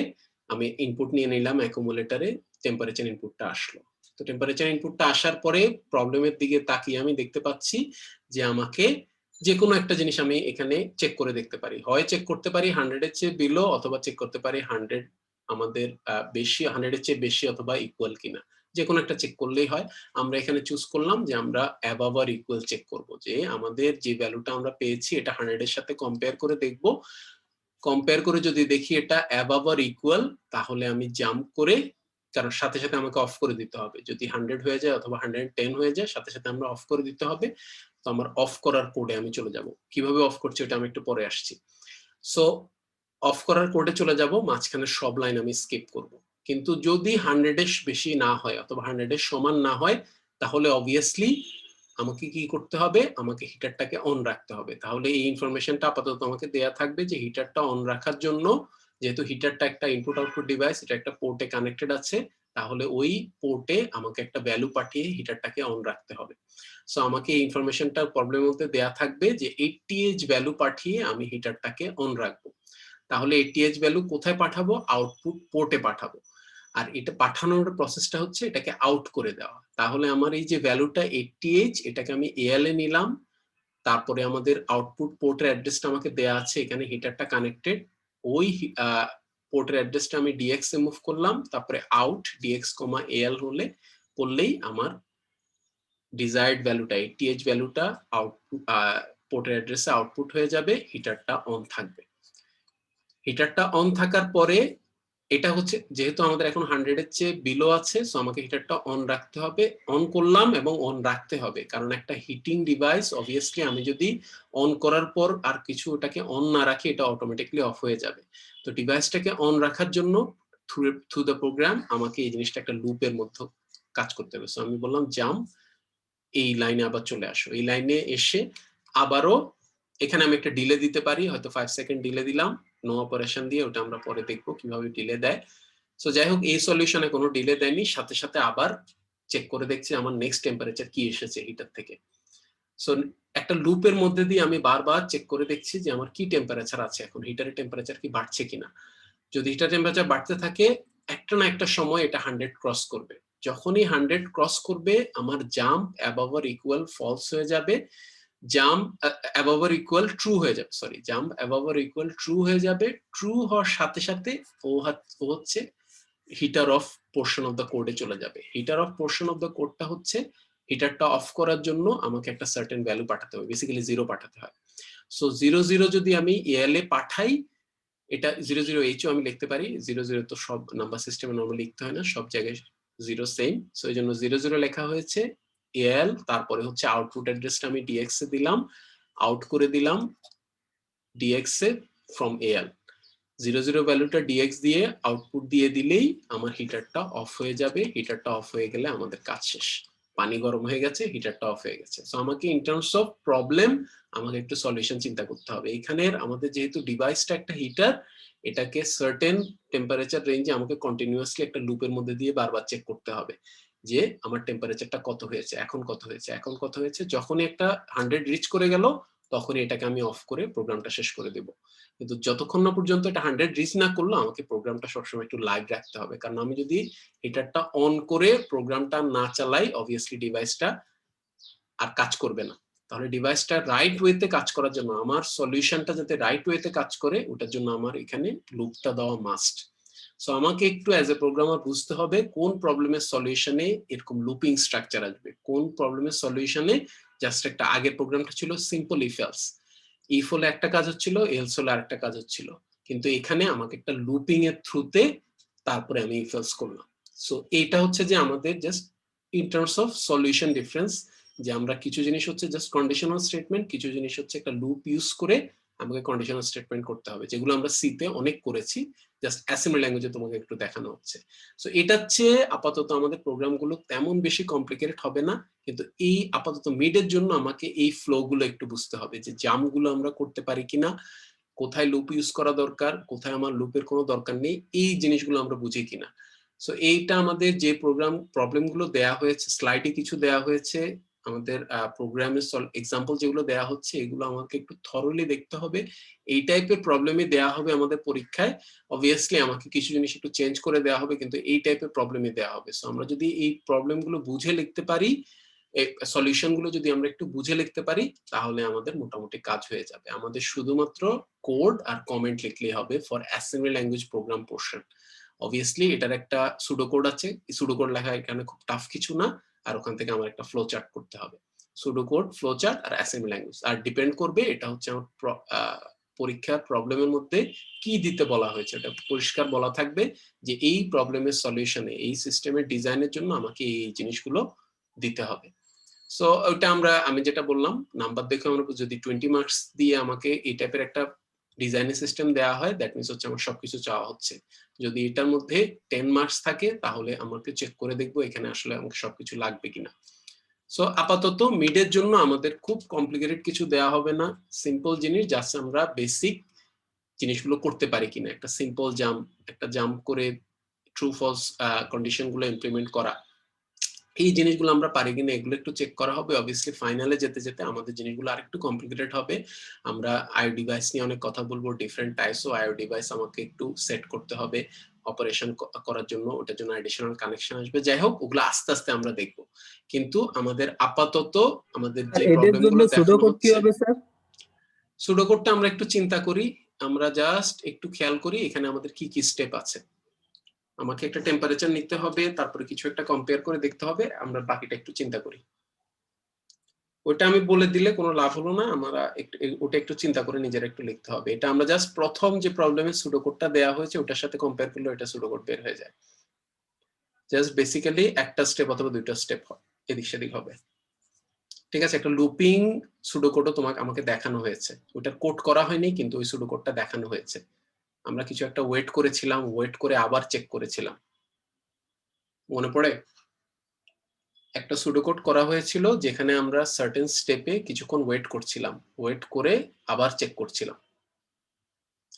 আমি ইনপুট নিয়ে নিলাম অ্যাকুমুলেটরে, টেম্পারেচার ইনপুটটা আসলো। তো টেম্পারেচার ইনপুটটা আসার পরে প্রবলেমের দিকে তাকিয়ে আমি দেখতে পাচ্ছি যে আমাকে যে কোনো একটা জিনিস আমি এখানে চেক করে দেখতে পারি, হয় চেক করতে পারি 100 এর চেয়ে বিলো, অথবা চেক করতে পারি 100 আমাদের বেশি, 100 এর চেয়ে বেশি অথবা ইকুয়াল কিনা, যে কোনো একটা চেক করলেই হয়। আমরা এখানে চুজ করলাম যে আমরা অ্যাবাভ অর ইকুয়াল চেক করব, যে আমাদের যে ভ্যালুটা আমরা পেয়েছি এটা 100 এর সাথে কম্পেয়ার করে দেখব। কম্পেয়ার করে যদি দেখি এটা অ্যাবাভ অর ইকুয়াল, তাহলে আমি জাম্প করে, কারণ সাথে সাথে আমাকে অফ করে দিতে হবে, যদি 100 হয়ে যায় অথবা 110 হয়ে যায় সাথে সাথে আমরা অফ করে দিতে হবে। তো আমার অফ করার কোডে আমি চলে যাব, কিভাবে অফ করছি ওটা আমি একটু পরে আসছি। সো অফ করার কোডে চলে যাব, মাঝখানে সব লাইন আমি স্কিপ করব। কিন্তু যদি 100 এর বেশি না হয় অথবা 100 এর সমান না হয়, তাহলে অবভিয়াসলি আমাকে কি করতে হবে, আমাকে হিটারটাকে অন রাখতে হবে। তাহলে এই ইনফরমেশনটা আপাতত আমাকে দেয়া থাকবে যে হিটারটা অন রাখার জন্য, যেহেতু হিটারটা একটা ইনপুট আউটপুট ডিভাইস, এটা একটা পোর্টে কানেক্টেড আছে, তাহলে ওই পোর্টে আমাকে একটা ভ্যালু পাঠিয়ে হিটারটাকে অন রাখতে হবে। সো আমাকে এই ইনফরমেশনটা প্রবলেমের মধ্যে দেয়া থাকবে যে 80H ভ্যালু পাঠিয়ে আমি হিটারটাকে অন রাখবো। তাহলে 80H ভ্যালু কোথায় পাঠাবো, আউটপুট পোর্টে পাঠাবো। আর এটা পাঠানোর প্রসেসটা হচ্ছে এটাকে আউট করে দেওয়া। তাহলে আমার এই যে ভ্যালুটা 80H, এটাকে আমি AL এ নিলাম, তারপরে আমাদের আউটপুট পোর্টের অ্যাড্রেসটা আমাকে দেয়া আছে, এখানে হিটারটা কানেক্টেড, ওই পোর্টের অ্যাড্রেসটা আমি ডিএক্স এ মুভ করলাম, তারপরে আউট ডিএক্স কমা AL হলে করলেই আমার ডিজায়ার্ড ভ্যালুটা 80H ভ্যালুটা আউটপুট পোর্টের অ্যাড্রেসে আউটপুট হয়ে যাবে, হিটারটা অন থাকবে। হিটারটা অন থাকার পরে এটা হচ্ছে যেহেতু আমাদের এখন 100 এর চেয়ে বিলো আছে, সো আমাকে হিটারটা অন রাখতে হবে, অন করলাম এবং অন রাখতে হবে, কারণ একটা হিটিং ডিভাইস অবভিয়াসলি আমি যদি অন করার পর আর কিছু ওটাকে অন না রাখি এটা অটোমেটিকলি অফ হয়ে যাবে। তো ডিভাইসটাকে অন রাখার জন্য থ্রু দ্য প্রোগ্রাম আমাকে এই জিনিসটা একটা লুপের মধ্যে কাজ করতে হবে। সো আমি বললাম জাম্প, এই লাইনে আবার চলে আসো, এই লাইনে এসে আবারও এখানে আমি একটা ডিলে দিতে পারি, হয়তো 5 সেকেন্ড ডিলে দিলাম, নো অপারেশন দিয়ে, ওটা আমরা পরে দেখবো কিভাবে ডিলে দেয়। সো যাই হোক, এই সলিউশনে কোনো ডিলে দেয়নি, সাথে সাথে আবার চেক করে দেখছি আমার নেক্সট টেম্পারেচার কি এসেছে হিটার থেকে। সো একটা লুপের মধ্যে দিয়ে আমি বারবার চেক করে দেখছি যে আমার কি টেম্পারেচার আছে, এখন হিটারের টেম্পারেচার কি বাড়ছে কিনা। যদি হিটার টেম্পারেচার বাড়তে থাকে, একটা না একটা সময় এটা 100 ক্রস করবে। যখনই 100 ক্রস করবে আমার jump above or equal false হয়ে যাবে, jump above or equal true হয়ে যাবে, sorry jump above or equal true হয়ে যাবে। ট্রু হওয়ার সাথে সাথে ও হচ্ছে heater off portion of the কোডে চলে যাবে। Heater off portion of the কোডটা হচ্ছে হিটারটা অফ করার জন্য আমাকে একটা সার্টেন ভ্যালু পাঠাতে হবে, বেসিক্যালি 0 পাঠাতে হয়। সো 0 যদি আমি এএল এ পাঠাই, এটা 00H আমি লিখতে পারি, 00 তো সব নাম্বার সিস্টেমে নরমালি লিখতে হয় না, সব জায়গায় 0 সেম। সো এই জন্য 00 লেখা হয়েছে এএল, তারপরে হচ্ছে আউটপুট অ্যাড্রেসটা আমি ডিএক্স এ দিলাম, আউট করে দিলাম ডিএক্স এ ফ্রম এএল। 00 ভ্যালুটা ডিএক্স দিয়ে আউটপুট দিয়ে দিলেই আমার হিটারটা অফ হয়ে যাবে। হিটারটা অফ হয়ে গেলে আমাদের কাজ শেষ, পানি গরম হয়ে গেছে, হিটারটা অফ হয়ে গেছে। সো আমাকে ইন টার্মস অফ প্রবলেম আমাকে একটু সলিউশন চিন্তা করতে হবে। এখানের আমাদের যেহেতু ডিভাইসটা একটা হিটার, এটাকে সার্টেন টেম্পারেচার রেঞ্জে আমাকে কন্টিনিউয়াসলি একটা লুপের মধ্যে দিয়ে বারবার চেক করতে হবে যে আমার টেম্পারেচারটা কত হয়েছে, এখন কত হয়েছে, এখন কত হয়েছে। যখনই একটা 100 রিচ করে গেল, তখনই এটাকে আমি অফ করে প্রোগ্রামটা শেষ করে দেব। কিন্তু যতক্ষণ না পর্যন্ত এটা 100 রিচ না করলো, আমাকে প্রোগ্রামটা সবসময় একটু লাইভ রাখতে হবে, কারণ আমি যদি হিটারটা অন করে প্রোগ্রামটা না চালাই, অবভিয়াসলি ডিভাইসটা আর কাজ করবে না। তাহলে ডিভাইসটা রাইট ওয়েতে কাজ করার জন্য, আমার সলিউশনটা যাতে রাইট ওয়েতে কাজ করে, ওটার জন্য আমার এখানে লুপটা দেওয়া মাস্ট। সো আমাকে একটু অ্যাজ এ প্রোগ্রামার বুঝতে হবে কোন প্রবলেমের সলিউশনে এরকম লুপিং স্ট্রাকচার আসবে, কোন প্রবলেমের সলিউশনে জাস্ট একটা আগের প্রোগ্রামটা ছিল সিম্পল ইফ এলস, ইফ হলে একটা কাজ হচ্ছিল, এলস হলে আরেকটা কাজ হচ্ছিল, কিন্তু এখানে আমাকে একটা লুপিং এর থ্রুতে তারপরে আমি ইফ এলস করলাম। সো এটা হচ্ছে যে আমাদের just in terms of solution difference, যে আমরা কিছু জিনিস হচ্ছে জাস্ট কন্ডিশনাল স্টেটমেন্ট, কিছু জিনিস হচ্ছে একটা লুপ ইউজ করে আমাকে কন্ডিশনাল স্টেটমেন্ট করতে হবে, যেগুলো আমরা সি তে অনেক করেছি, জাস্ট অ্যাসেম্বলি ল্যাঙ্গুয়েজে তোমাকে একটু দেখানো হচ্ছে। সো এটার চেয়ে আপাতত আমাদের প্রোগ্রামগুলো তেমন বেশি কমপ্লিকেটেড হবে না, কিন্তু এই আপাতত মিডের জন্য আমাকে এই ফ্লো গুলো একটু বুঝতে হবে, যে জাম্পগুলো আমরা করতে পারি কিনা, কোথায় লুপ ইউজ করা দরকার, কোথায় আমার লুপের কোনো দরকার নেই, এই জিনিসগুলো আমরা বুঝি কিনা। সো এইটা আমাদের যে প্রবলেমগুলো দেয়া হয়েছে, স্লাইডে কিছু দেয়া হয়েছে, আমাদের প্রোগ্রামের এক্সাম্পল যেগুলো দেয়া হচ্ছে, এগুলো আমাকে একটু থরলি দেখতে হবে। এই টাইপের প্রবলেমই দেয়া হবে আমাদের পরীক্ষায়। অবভিয়াসলি আমাকে কিছু জিনিস একটু চেঞ্জ করে দেওয়া হবে, কিন্তু এই টাইপের প্রবলেমই দেওয়া হবে। সো আমরা যদি এই প্রবলেমগুলো বুঝে লিখতে পারি, সলিউশন গুলো যদি আমরা একটু বুঝে লিখতে পারি, তাহলে আমাদের মোটামুটি কাজ হয়ে যাবে। আমাদের শুধুমাত্র কোড আর কমেন্ট লিখলেই হবে for assembly language program portion. Obviously এটার একটা সুডো কোড আছে, এই সুডো কোড লেখা এখানে খুব টাফ কিছু না, আর ওখান থেকে আমার একটা ফ্লো চার্ট করতে হবে। সুডো কোড, ফ্লো চার্ট আর অ্যাসেম্বলি ল্যাঙ্গুয়েজ, আর ডিপেন্ড করবে এটা হচ্ছে আমার পরীক্ষার প্রবলেমের মধ্যে কি দিতে বলা হয়েছে, এটা পরিষ্কার বলা থাকবে যে এই প্রবলেমের সলিউশনে, এই সিস্টেমের ডিজাইনের জন্য আমাকে এই জিনিসগুলো দিতে হবে। সো ওটা আমি যেটা বললাম, নাম্বার দেখে আমরা যদি 20 মার্কস দিয়ে আমাকে এই টাইপের একটা ডিজাইনের সিস্টেম দেওয়া হয়, দ্যাট মিনস হচ্ছে আমার সবকিছু চাওয়া হচ্ছে। যদি এটার মধ্যে 10 মার্কস থাকে, তাহলে আমাকে চেক করে দেখবো এখানে আসলে আমাকে সবকিছু লাগবে কিনা। সো আপাতত মিডের জন্য আমাদের খুব কমপ্লিকেটেড কিছু দেওয়া হবে না, সিম্পল জিনিস, জাস্ট আমরা বেসিক জিনিসগুলো করতে পারি কিনা, একটা সিম্পল জাম্প, একটা জাম্প করে ট্রু ফলস কন্ডিশন গুলো ইমপ্লিমেন্ট করা, এই জিনিসগুলো আমরা পারি কিনা এগুলো একটু চেক করা হবে। অবভিয়াসলি ফাইনালে যেতে যেতে আমাদের জিনিসগুলো আরেকটু কমপ্লিকেটেড হবে। আমরা আইও ডিভাইস নিয়ে অনেক কথা বলবো, different types of IO device আমাকে একটু সেট করতে হবে অপারেশন করার জন্য, ওটার জন্য অ্যাডিশনাল কানেকশন আসবে। যাই হোক, ওগুলো আস্তে আস্তে আমরা দেখবো, কিন্তু আমাদের আপাতত আমাদের যে এদের জন্য প্রবলেমগুলো সুডো দেখানো কোড কি হচ্ছে, হবে স্যার? সুডো কোডটা আমরা একটু চিন্তা করি, আমরা জাস্ট একটু খেয়াল করি এখানে আমাদের কি কি স্টেপ আছে। আমাকে একটা টেম্পারেচার নিতে হবে, তারপরে কিছু একটা কম্পেয়ার করে দেখতে হবে, আমরা বাকিটা একটু চিন্তা করি। ওটা আমি বলে দিলে কোনো লাভ হলো না, আমরা ওটা একটু চিন্তা করে নিজেরা একটু লিখতে হবে। এটা আমরা জাস্ট প্রথম যে প্রবলেমের সুডোকোডটা দেওয়া হয়েছে ওটার সাথে কম্পেয়ার করলে এটা সুডোকোড বের হয়ে যায়। জাস্ট বেসিক্যালি একটা স্টেপ অথবা দুইটা স্টেপ হয়, এদিক সেদিক হবে। ঠিক আছে, একটা লুপিং সুডোকোডও আমাকে দেখানো হয়েছে, ওটার কোড করা হয়নি কিন্তু ওই সুডোকোডটা দেখানো হয়েছে। আমরা কিছু একটা ওয়েট করেছিলাম, ওয়েট করে আবার চেক করেছিলাম, মনে পড়ে? একটা সুডোকোড করা হয়েছিল যেখানে আমরা সার্টেন স্টেপে কিছুক্ষণ ওয়েট করছিলাম, ওয়েট করে আবার চেক করছিলাম।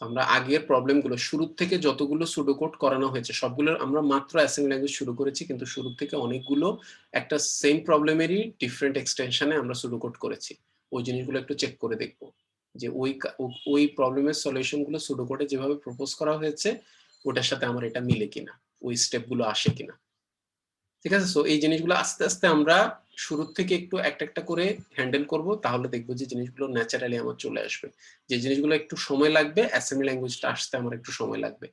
আমরা আগের প্রবলেমগুলো শুরু থেকে যতগুলো সুডোকোড করানো হয়েছে সবগুলো আমরা মাত্র অ্যাসেম্বলি ল্যাঙ্গুয়েজ শুরু করেছি, কিন্তু শুরু থেকে অনেকগুলো একটা সেম প্রবলেমেরই ডিফারেন্ট এক্সটেনশনে আমরা সুডোকোড করেছি। ওই জিনিসগুলো একটু চেক করে দেখবো যে ওই প্রবলেমের সলিউশনগুলো সুডোকোডে যেভাবে প্রপোজ করা হয়েছে ওটার সাথে আমার এটা মিলে কিনা, ওই স্টেপগুলো আসে কিনা। ঠিক আছে, সো এই জিনিসগুলো আস্তে আস্তে আমরা শুরু থেকে একটু একটা একটা করে হ্যান্ডেল করব, তাহলে দেখবো যে জিনিসগুলো ন্যাচারালি আমার চলে আসবে। যে জিনিসগুলো একটু সময় লাগবে, অ্যাসেম্বলি ল্যাঙ্গুয়েজটা আসতে আমার একটু সময় লাগবে,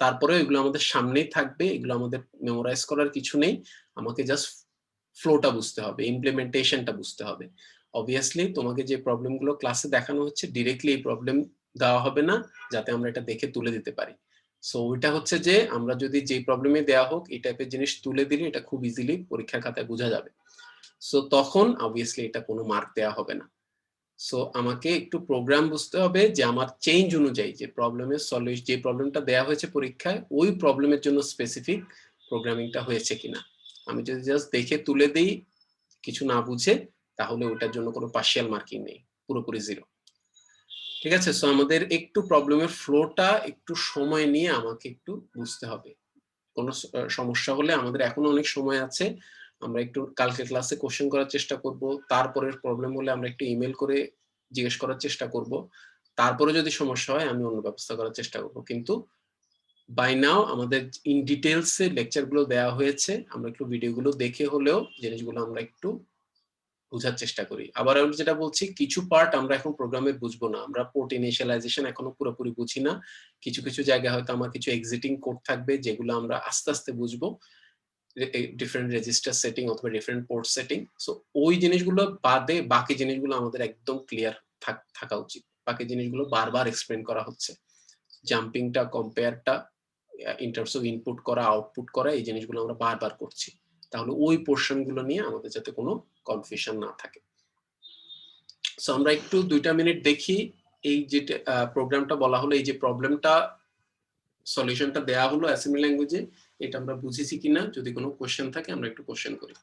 তারপরে এগুলো আমাদের সামনেই থাকবে, এগুলো আমাদের মেমোরাইজ করার কিছু নেই, আমাকে জাস্ট ফ্লোটা বুঝতে হবে, ইমপ্লিমেন্টেশনটা বুঝতে হবে। অবভিয়াসলি তোমাকে যে প্রবলেমগুলো ক্লাসে দেখানো হচ্ছে ডিরেক্টলি এই প্রবলেম দেওয়া হবে না, যাতে আমরা এটা দেখে তুলে দিতে পারি। সো ওইটা হচ্ছে যে আমরা যদি যে প্রবলেমে দেওয়া হোক এই টাইপের জিনিস তুলে দিলে এটা খুব ইজিলি পরীক্ষার খাতায় বোঝা যাবে। সো তখন অবভিয়াসলি এটা কোনো মার্ক দেওয়া হবে না। সো আমাকে একটু প্রোগ্রাম বুঝতে হবে যে আমার চেঞ্জ অনুযায়ী যে প্রবলেমের সলিউশন, যে প্রবলেমটা দেওয়া হয়েছে পরীক্ষায় ওই প্রবলেমের জন্য স্পেসিফিক প্রোগ্রামিংটা হয়েছে কিনা। আমি যদি জাস্ট দেখে তুলে দিই কিছু না বুঝে, তাহলে ওটার জন্য কোনো পার্শিয়াল মার্কিং নেই, পুরোপুরি জিরো। ঠিক আছে, সো আমাদের একটু প্রবলেমের ফ্লোটা একটু সময় নিয়ে আমাকে একটু বুঝতে হবে। কোনো সমস্যা হলে আমাদের এখনো অনেক সময় আছে, আমরা একটু কালকে ক্লাসে কোশ্চেন করার চেষ্টা করব, তারপরের প্রবলেম হলে আমরা একটু ইমেল করে জিজ্ঞেস করার চেষ্টা করব, তারপরে যদি সমস্যা হয় আমি অন্য ব্যবস্থা করার চেষ্টা করব। কিন্তু বাই নাও আমাদের ইন ডিটেলসে লেকচারগুলো দেওয়া হয়েছে, আমরা একটু ভিডিওগুলো দেখে হলেও জিনিসগুলো আমরা একটু বোঝার চেষ্টা করি। আবার আমি যেটা বলছি, কিছু পার্ট আমরা এখন প্রোগ্রামের বুঝবো না, আমরা পোর্ট ইনিশিয়ালাইজেশন এখনো পুরোপুরি বুঝি না, কিছু কিছু জায়গায় হয়তো আমার কিছু এক্সিটিং কোড থাকবে যেগুলো আমরা আস্তে আস্তে বুঝবো, ডিফারেন্ট রেজিস্টার সেটিং অথবা ডিফারেন্ট পোর্ট সেটিং। সো ওই জিনিসগুলো বাদে বাকি জিনিসগুলো আমাদের একদম ক্লিয়ার থাকা উচিত। বাকি জিনিসগুলো বারবার এক্সপ্লেন করা হচ্ছে, জাম্পিংটা, কম্পেয়ারটা, ইন টার্মস অফ ইনপুট করা, আউটপুট করা, এই জিনিসগুলো আমরা বারবার করছি, তাহলে ওই পোর্শন গুলো নিয়ে আমাদের যাতে কোনো কনফিউশন না থাকে। সো আমরা একটু 2টা মিনিট দেখি এই যে প্রোগ্রামটা বলা হলো, এই যে প্রবলেমটা সলিউশনটা দেয়া হলো অ্যাসেম্বলি ল্যাঙ্গুয়েজে, এটা আমরা বুঝেছি কিনা, যদি কোনো কোশ্চেন থাকে আমরা একটু কোশ্চেন করি।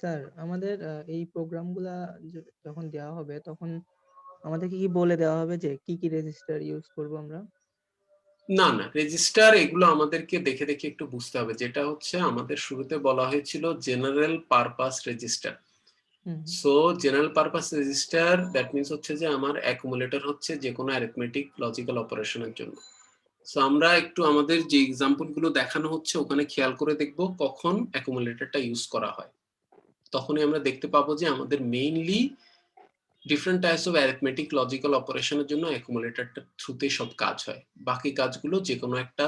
স্যার আমাদের এই প্রোগ্রামগুলা যখন দেওয়া হবে তখন আমাদেরকে কি বলে দেওয়া হবে যে কি কি রেজিস্টার ইউজ করব আমরা? না না, রেজিস্টার এগুলো আমাদেরকে দেখে দেখে একটু বুঝতে হবে। যেটা হচ্ছে আমাদের শুরুতে বলা হয়েছিল general purpose register. So general purpose register that means হচ্ছে যে আমার অ্যাকুমুলেটর হচ্ছে যে কোনো অ্যারিথমেটিক লজিক্যাল অপারেশনের জন্য। সো আমরা একটু আমাদের যে এক্সাম্পল গুলো দেখানো হচ্ছে ওখানে খেয়াল করে দেখব কখন অ্যাকুমুলেটরটা ইউজ করা হয়। তখনই আমরা দেখতে পাবো যে আমাদের mainly different types of arithmetic logical অপারেশনের জন্য অ্যাকুমুলেটরটা থ্রুতে সব কাজ হয়, বাকি কাজগুলো যে কোনো একটা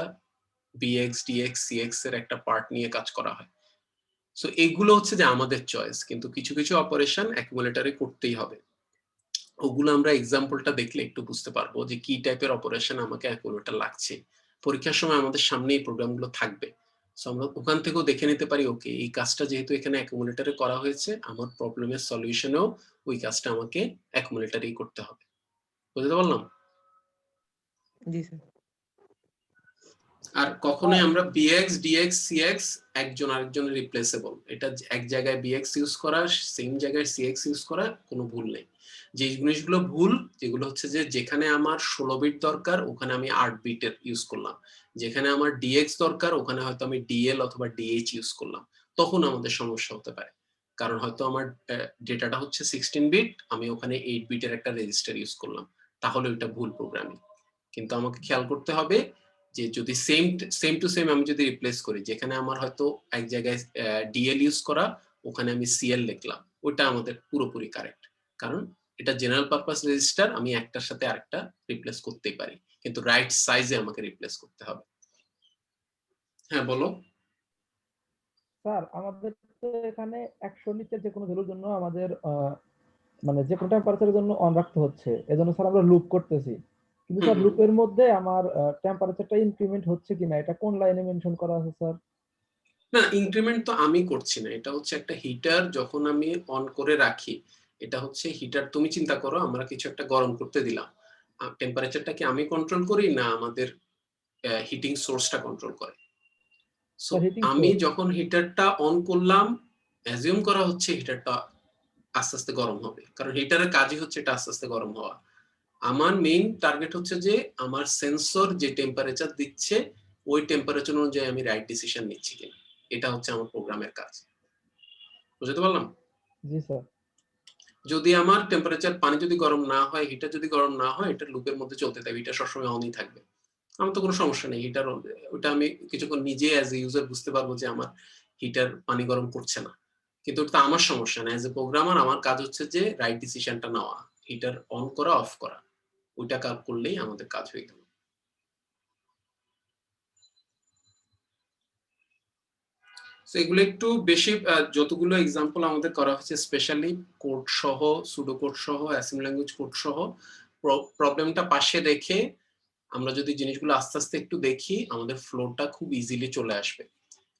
বিএক্স ডিএক্স সিএক্স এর একটা পার্ট নিয়ে কাজ করা হয়। সো এগুলো হচ্ছে যে আমাদের চয়েস, কিন্তু কিছু কিছু অপারেশন অ্যাকুমুলেটরে করতেই হবে। ওগুলো আমরা এক্সাম্পলটা দেখলে একটু বুঝতে পারবো যে কি টাইপের অপারেশন আমাকে অ্যাকুমুলেটর লাগছে। পরীক্ষার সময় আমাদের সামনে এই প্রোগ্রামগুলো থাকবে, সো আমরা ওখান থেকেও দেখে নিতে পারি ওকে এই কাজটা যেহেতু এখানে অ্যাকুমুলেটরে করা হয়েছে, আমার প্রবলেমের সলিউশনেও ওই কাজটা আমাকে অ্যাকুমুলেটরেই করতে হবে। বুঝতে পারলাম? জি স্যার। আর কখনোই আমরা বিএক্স ডিএক্স সিএক্স একজন আরেকজনের রিপ্লেসেবল, এটা এক জায়গায় বিএক্স ইউজ করা সেম জায়গায় সিএক্স ইউজ করা কোনো ভুল নেই। যে জিনিসগুলো ভুল যেগুলো হচ্ছে যে যেখানে আমার 16 বিট দরকার ওখানে আমি 8 বিটের ইউজ করলাম, যেখানে আমার ডিএক্স দরকার ওখানে হয়তো আমি ডিএল অথবা ডিএইচ ইউজ করলাম, তখন আমাদের সমস্যা হতে পারে। কারণ হয়তো আমার ডেটাটা হচ্ছে 16 বিট, আমি ওখানে 8 বিটের একটা রেজিস্টার ইউজ করলাম, তাহলে ওইটা ভুল প্রোগ্রামিং। কিন্তু আমাকে খেয়াল করতে হবে যে যদি সেম টু সেম আমি যদি রিপ্লেস করি, যেখানে আমার হয়তো এক জায়গায় ডিএল ইউজ করা ওখানে আমি সিএল লিখলাম, ওটা আমাদের পুরোপুরি কারেক্ট, কারণ এটা জেনারেল পারপাস রেজিস্টার, আমি একটার সাথে আরেকটা রিপ্লেস করতেই পারি, কিন্তু রাইট সাইজে আমাকে রিপ্লেস করতে হবে। হ্যাঁ বলো। স্যার আমাদের তো এখানে 100 নিচে যে কোনো ভ্যালুর জন্য আমাদের মানে যে কোনো টেম্পারেচারের জন্য অন রাখতে হচ্ছে, এজন্য স্যার আমরা লুপ করতেছি। কিন্তু স্যার লুপের মধ্যে আমার টেম্পারেচারটা ইনক্রিমেন্ট হচ্ছে কিনা এটা কোন লাইনে মেনশন করা আছে স্যার? না, ইনক্রিমেন্ট তো আমি করছি না, এটা হচ্ছে একটা হিটার যখন আমি অন করে রাখি, এটা হচ্ছে হিটার। তুমি চিন্তা করো আমরা কিছু একটা গরম করতে দিলাম, টেম্পারেচারটা কি আমি কন্ট্রোল করি না আমাদের হিটিং সোর্সটা কন্ট্রোল করে? সো স্যার হিটিং আমি সোর্স। যখন হিটারটা অন করলাম, অ্যাজিউম করা হচ্ছে হিটারটা আস্তে আস্তে গরম হবে, কারণ হিটারের কাজই হচ্ছে এটা আস্তে আস্তে গরম হওয়া। আমার মেইন টার্গেট হচ্ছে যে আমার সেন্সর যে টেম্পারেচার দিচ্ছে ওই টেম্পারেচার অনুযায়ী আমি রাইট ডিসিশন নিচ্ছি কিনা, এটা হচ্ছে আমার প্রোগ্রামের কাজ। বুঝতে পারলাম? জি স্যার। যদি আমার টেম্পারেচার, পানি যদি গরম না হয়, হিটার যদি গরম না হয়, এটা লুপের মধ্যে চলতে থাকবে, এটা সবসময় অনই থাকবে, আমার তো কোনো সমস্যা নেই। হিটার ওটা আমি কিছুক্ষণ নিজে অ্যাজ এ ইউজার বুঝতে পারবো যে আমার হিটার পানি গরম করছে না, কিন্তু ওটা আমার সমস্যা না। অ্যাজ এ প্রোগ্রামার আমার কাজ হচ্ছে যে রাইট ডিসিশনটা নেওয়া, হিটার অন করা অফ করা, ওইটা কাজ করলেই আমাদের কাজ হয়ে গেল। এগুলো একটু বেশি, যতগুলো এক্সাম্পল আমাদের করা হচ্ছে স্পেশালি কোড সহ, সুডো কোড সহ, অ্যাসেম্বলি ল্যাঙ্গুয়েজ কোড সহ, প্রবলেমটা পাশে রেখে আমরা যদি জিনিসগুলো আস্তে আস্তে একটু দেখি, আমাদের ফ্লোটা খুব ইজিলি চলে আসবে।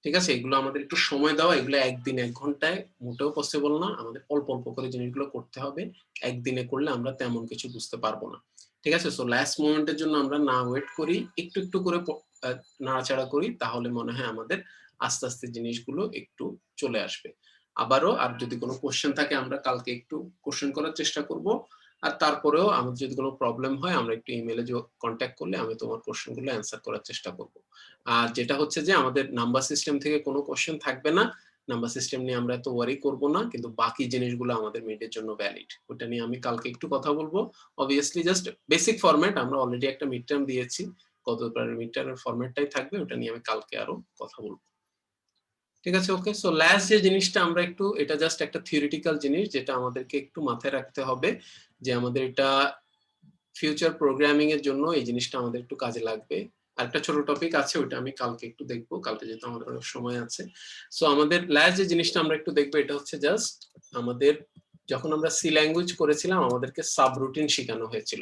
ঠিক আছে, এগুলো আমাদের একটু সময় দেওয়া, এগুলো একদিন 1 ঘন্টায় মোটেও পসিবল না, আমাদের অল্প অল্প করে জিনিসগুলো করতে হবে। একদিনে করলে আমরা তেমন কিছু বুঝতে পারবো না। ঠিক আছে, সো লাস্ট মোমেন্টের জন্য আমরা না ওয়েট করি, একটু একটু করে নাড়াচাড়া করি, তাহলে মনে হয় আমাদের আস্তে আস্তে জিনিসগুলো একটু চলে আসবে। আবারও আর যদি কোনো কোশ্চেন থাকে আমরা কালকে একটু কোশ্চেন করার চেষ্টা করব, আর তারপরেও আমার যদি কোনো প্রবলেম হয় আমরা একটু ইমেলে কন্ট্যাক্ট করলে আমি তোমার কোশ্চেনগুলো অ্যান্সার করার চেষ্টা করব। আর যেটা হচ্ছে যে আমাদের নাম্বার সিস্টেম থেকে কোনো কোশ্চেন থাকবে না, নাম্বার সিস্টেম নিয়ে আমরা এত ওয়ারি করব না, কিন্তু বাকি জিনিসগুলো আমাদের মিডের জন্য ভ্যালিড, ওটা নিয়ে আমি কালকে একটু কথা বলবো। অবভিয়াসলি জাস্ট বেসিক ফরম্যাট, আমরা অলরেডি একটা মিড টার্ম দিয়েছি, গতবার মিড টার্মের ফরম্যাটটাই থাকবে, ওটা নিয়ে আমি কালকে আরো কথা বলবো। ঠিক আছে, ওকে। সো লাস্ট যে জিনিসটা আমরা একটু, এটা জাস্ট একটা থিওরিটিক্যাল জিনিস যেটা আমাদেরকে একটু মাথায় রাখতে হবে, যে আমাদের এটা ফিউচার প্রোগ্রামিং এর জন্য এই জিনিসটা আমাদের একটু কাজে লাগবে। আরেকটা ছোট টপিক আছে, ওটা আমি কালকে একটু দেখবো, কালকে যেহেতু আমাদের অনেক সময় আছে। সো আমাদের লাস্ট যে জিনিসটা আমরা একটু দেখবো, এটা হচ্ছে জাস্ট আমাদের যখন আমরা সি ল্যাঙ্গুয়েজ করেছিলাম আমাদেরকে সাবরুটিন শেখানো হয়েছিল।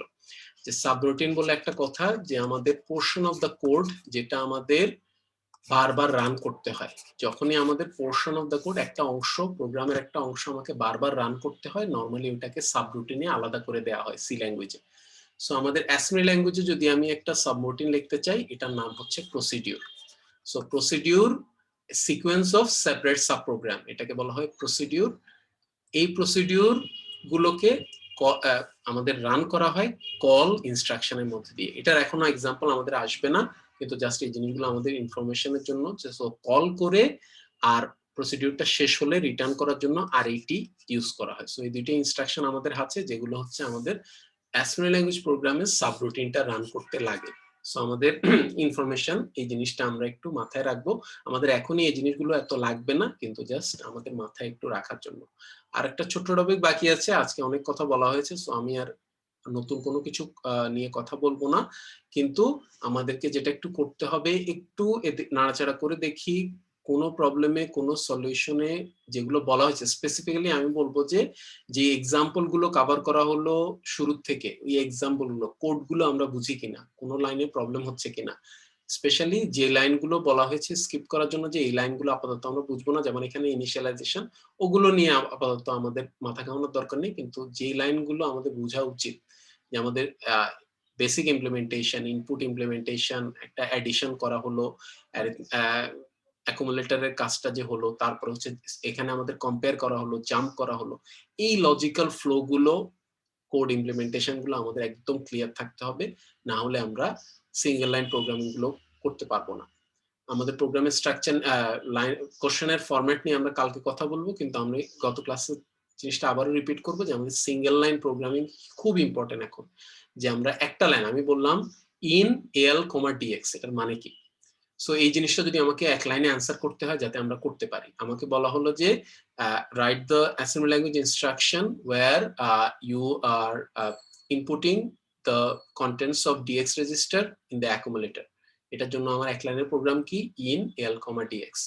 যে সাবরুটিন বলে একটা কথা, যে আমাদের পোর্শন অফ দ্য কোড যেটা আমাদের বারবার রান করতে হয়। যখনই আমাদের পোর্শন অফ দ্য কোড, একটা অংশ, প্রোগ্রামের একটা অংশ আমাকে বারবার রান করতে হয়, নর্মালি ওটাকে সাবরুটিনে আলাদা করে দেওয়া হয় সি ল্যাঙ্গুয়েজে। সো আমাদের অ্যাসেম্বলি ল্যাঙ্গুয়েজে যদি আমি একটা সাবরুটিন লিখতে চাই, এটার নাম হচ্ছে procedure. So procedure sequence of separate subprogram, এটাকে বলা হয় প্রসিডিউর। এই প্রসিডিউর গুলোকে আমাদের রান করা হয় কল ইনস্ট্রাকশনের মধ্যে দিয়ে। এটার এখনো এক্সাম্পল আমাদের আসবে না, কিন্তু জাস্ট এই জিনিসগুলো আমাদের ইনফরমেশনের জন্য। কল করে আর প্রসিডিউরটা শেষ হলে রিটার্ন করার জন্য আর এইটি ইউজ করা হয়। সো এই দুইটা ইনস্ট্রাকশন আমাদের আছে, যেগুলো হচ্ছে আমাদের অ্যাসেম্বলি ল্যাঙ্গুয়েজ প্রোগ্রামের সাবরুটিনটা রান করতে লাগে। সো আমাদের ইনফরমেশন, এই জিনিসটা আমরা একটু মাথায় রাখবো। আমাদের এখনই এই জিনিসগুলো এত লাগবে না, কিন্তু জাস্ট আমাদের মাথায় একটু রাখার জন্য। আর একটা ছোট্ট টপিক বাকি আছে, আজকে অনেক কথা বলা হয়েছে, সো আমি আর নতুন কোনো কিছু নিয়ে কথা বলবো না, কিন্তু আমাদেরকে যেটা একটু করতে হবে, একটু নাড়াচাড়া করে দেখি কোনো প্রবলেমে, কোনো সলিউশনে যেগুলো বলা হয়েছে স্পেসিফিক্যালি, আমি বলবো যে যে এক্সাম্পল গুলো কভার করা হলো শুরু থেকে, ওই এক্সাম্পল গুলো, কোড গুলো আমরা বুঝি কিনা, কোনো লাইনে প্রবলেম হচ্ছে কিনা, স্পেশালি যে লাইনগুলো বলা হয়েছে স্কিপ করার জন্য, যে এই লাইনগুলো আপাতত আমরা বুঝবো না, যেমন এখানে ইনিশিয়ালাইজেশন, ওগুলো নিয়ে আপাতত আমাদের মাথা ঘামানোর দরকার নেই, কিন্তু যে লাইনগুলো আমাদের বোঝা উচিত, যে আমাদের বেসিক ইমপ্লিমেন্টেশন, ইনপুট ইমপ্লিমেন্টেশন, একটা অ্যাডিশন করা হলো, অ্যাকুমুলেটরের কাজটা যে হলো, তারপর হচ্ছে এখানে আমাদের কম্পেয়ার করা হলো, জাম্প করা হলো, এই লজিক্যাল ফ্লো গুলো, কোড ইমপ্লিমেন্টেশন গুলো আমাদের একদম ক্লিয়ার থাকতে হবে, না হলে আমরা সিঙ্গেল লাইন প্রোগ্রামিং গুলো করতে পারবো না। আমাদের প্রোগ্রামের স্ট্রাকচার, লাইন, কোশ্চেনের ফরম্যাট নিয়ে আমরা কালকে কথা বলবো, কিন্তু আমরা গত ক্লাসে জিনিসটা আবারও রিপিট করবো, যে আমাদের সিঙ্গেল লাইন প্রোগ্রামিং খুব ইম্পর্টেন্ট এখন। যে আমরা একটা লাইন, আমি বললাম ইন এল কমা ডিএক্স, এটার মানে কি? সো এই জিনিসটা যদি আমাকে এক লাইনে অ্যান্সার করতে হয়, যাতে আমরা করতে পারি, আমাকে বলা হলো যে write the assembly language instruction where you are inputting the contents of DX register in the accumulator. এটার জন্য আমার এক লাইনের প্রোগ্রাম কি, in L comma DX.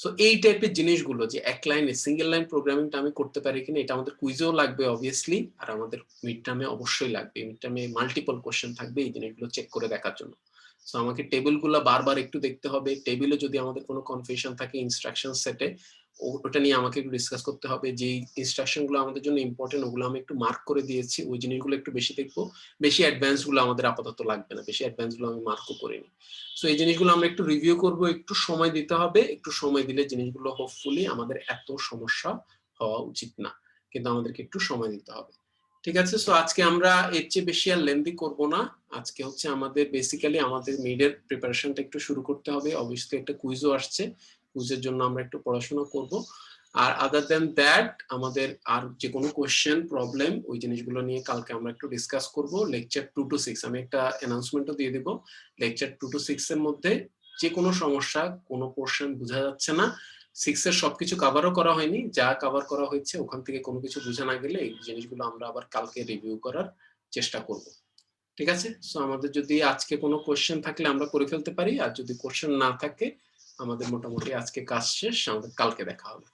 So এই টাইপের জিনিসগুলো যে এক লাইনে সিঙ্গেল লাইন প্রোগ্রামিংটা আমি করতে পারি কিনা, এটা আমাদের কুইজেও লাগবে অবভিয়াসলি, আর আমাদের মিড টার্মে অবশ্যই লাগবে। মিড টার্মে মাল্টিপল কোশ্চেন থাকবে এই জিনিসগুলো চেক করে দেখার জন্য। সো আমাকে টেবিলগুলো বারবার একটু দেখতে হবে, টেবিলে যদি আমাদের কোনো কনফিউশন থাকে ইনস্ট্রাকশন সেটে ওটা নিয়ে আমাকে একটু ডিসকাস করতে হবে। যে ইনস্ট্রাকশন গুলো আমাদের জন্য ইম্পর্টেন্ট ওগুলো আমি একটু মার্ক করে দিয়েছি, ওই জিনিসগুলো একটু বেশি দেখবো। বেশি অ্যাডভান্স গুলো আমাদের আপাতত লাগবে না, বেশি অ্যাডভান্স গুলো আমি মার্কও করিনি। সো এই জিনিসগুলো আমরা একটু রিভিউ করব, একটু সময় দিতে হবে। একটু সময় দিলে জিনিসগুলো হোপফুলি আমাদের এত সমস্যা হওয়া উচিত না, কিন্তু আমাদেরকে একটু সময় দিতে হবে। ঠিক আছে, সো আজকে আমরা এর চেয়ে বেশি আর লেন্দি করব না। আজকে হচ্ছে আমাদের বেসিক্যালি আমাদের মিডের প্রিপারেশনটা একটু শুরু করতে হবে। অবভিয়াসলি একটা কুইজও আসছে, কুইজের জন্য আমরা একটু পড়াশোনা করব। আর আদার দেন দ্যাট আমাদের আর যে কোনো কোশ্চেন প্রবলেম ওই জিনিসগুলো নিয়ে কালকে আমরা একটু ডিসকাস করব। লেকচার 2 to 6 আমি একটা অ্যানাউন্সমেন্টও দিয়ে দেব। লেকচার 2 to 6 এর মধ্যে যে কোনো সমস্যা, কোনো পোর্শন বোঝা যাচ্ছে না, 6 এর সবকিছু কভারও করা হয়নি, যা কভার করা হয়েছে ওখান থেকে কোনো কিছু বোঝা না গেলে এই জিনিসগুলো আমরা আবার কালকে রিভিউ করার চেষ্টা করব। ঠিক আছে, সো আমাদের যদি আজকে কোনো কোশ্চেন থাকলে আমরা করে ফেলতে পারি, আর যদি কোশ্চেন না থাকে আমাদের মোটামুটি আজকে কাজ শেষ, আমাদের কালকে দেখা হবে।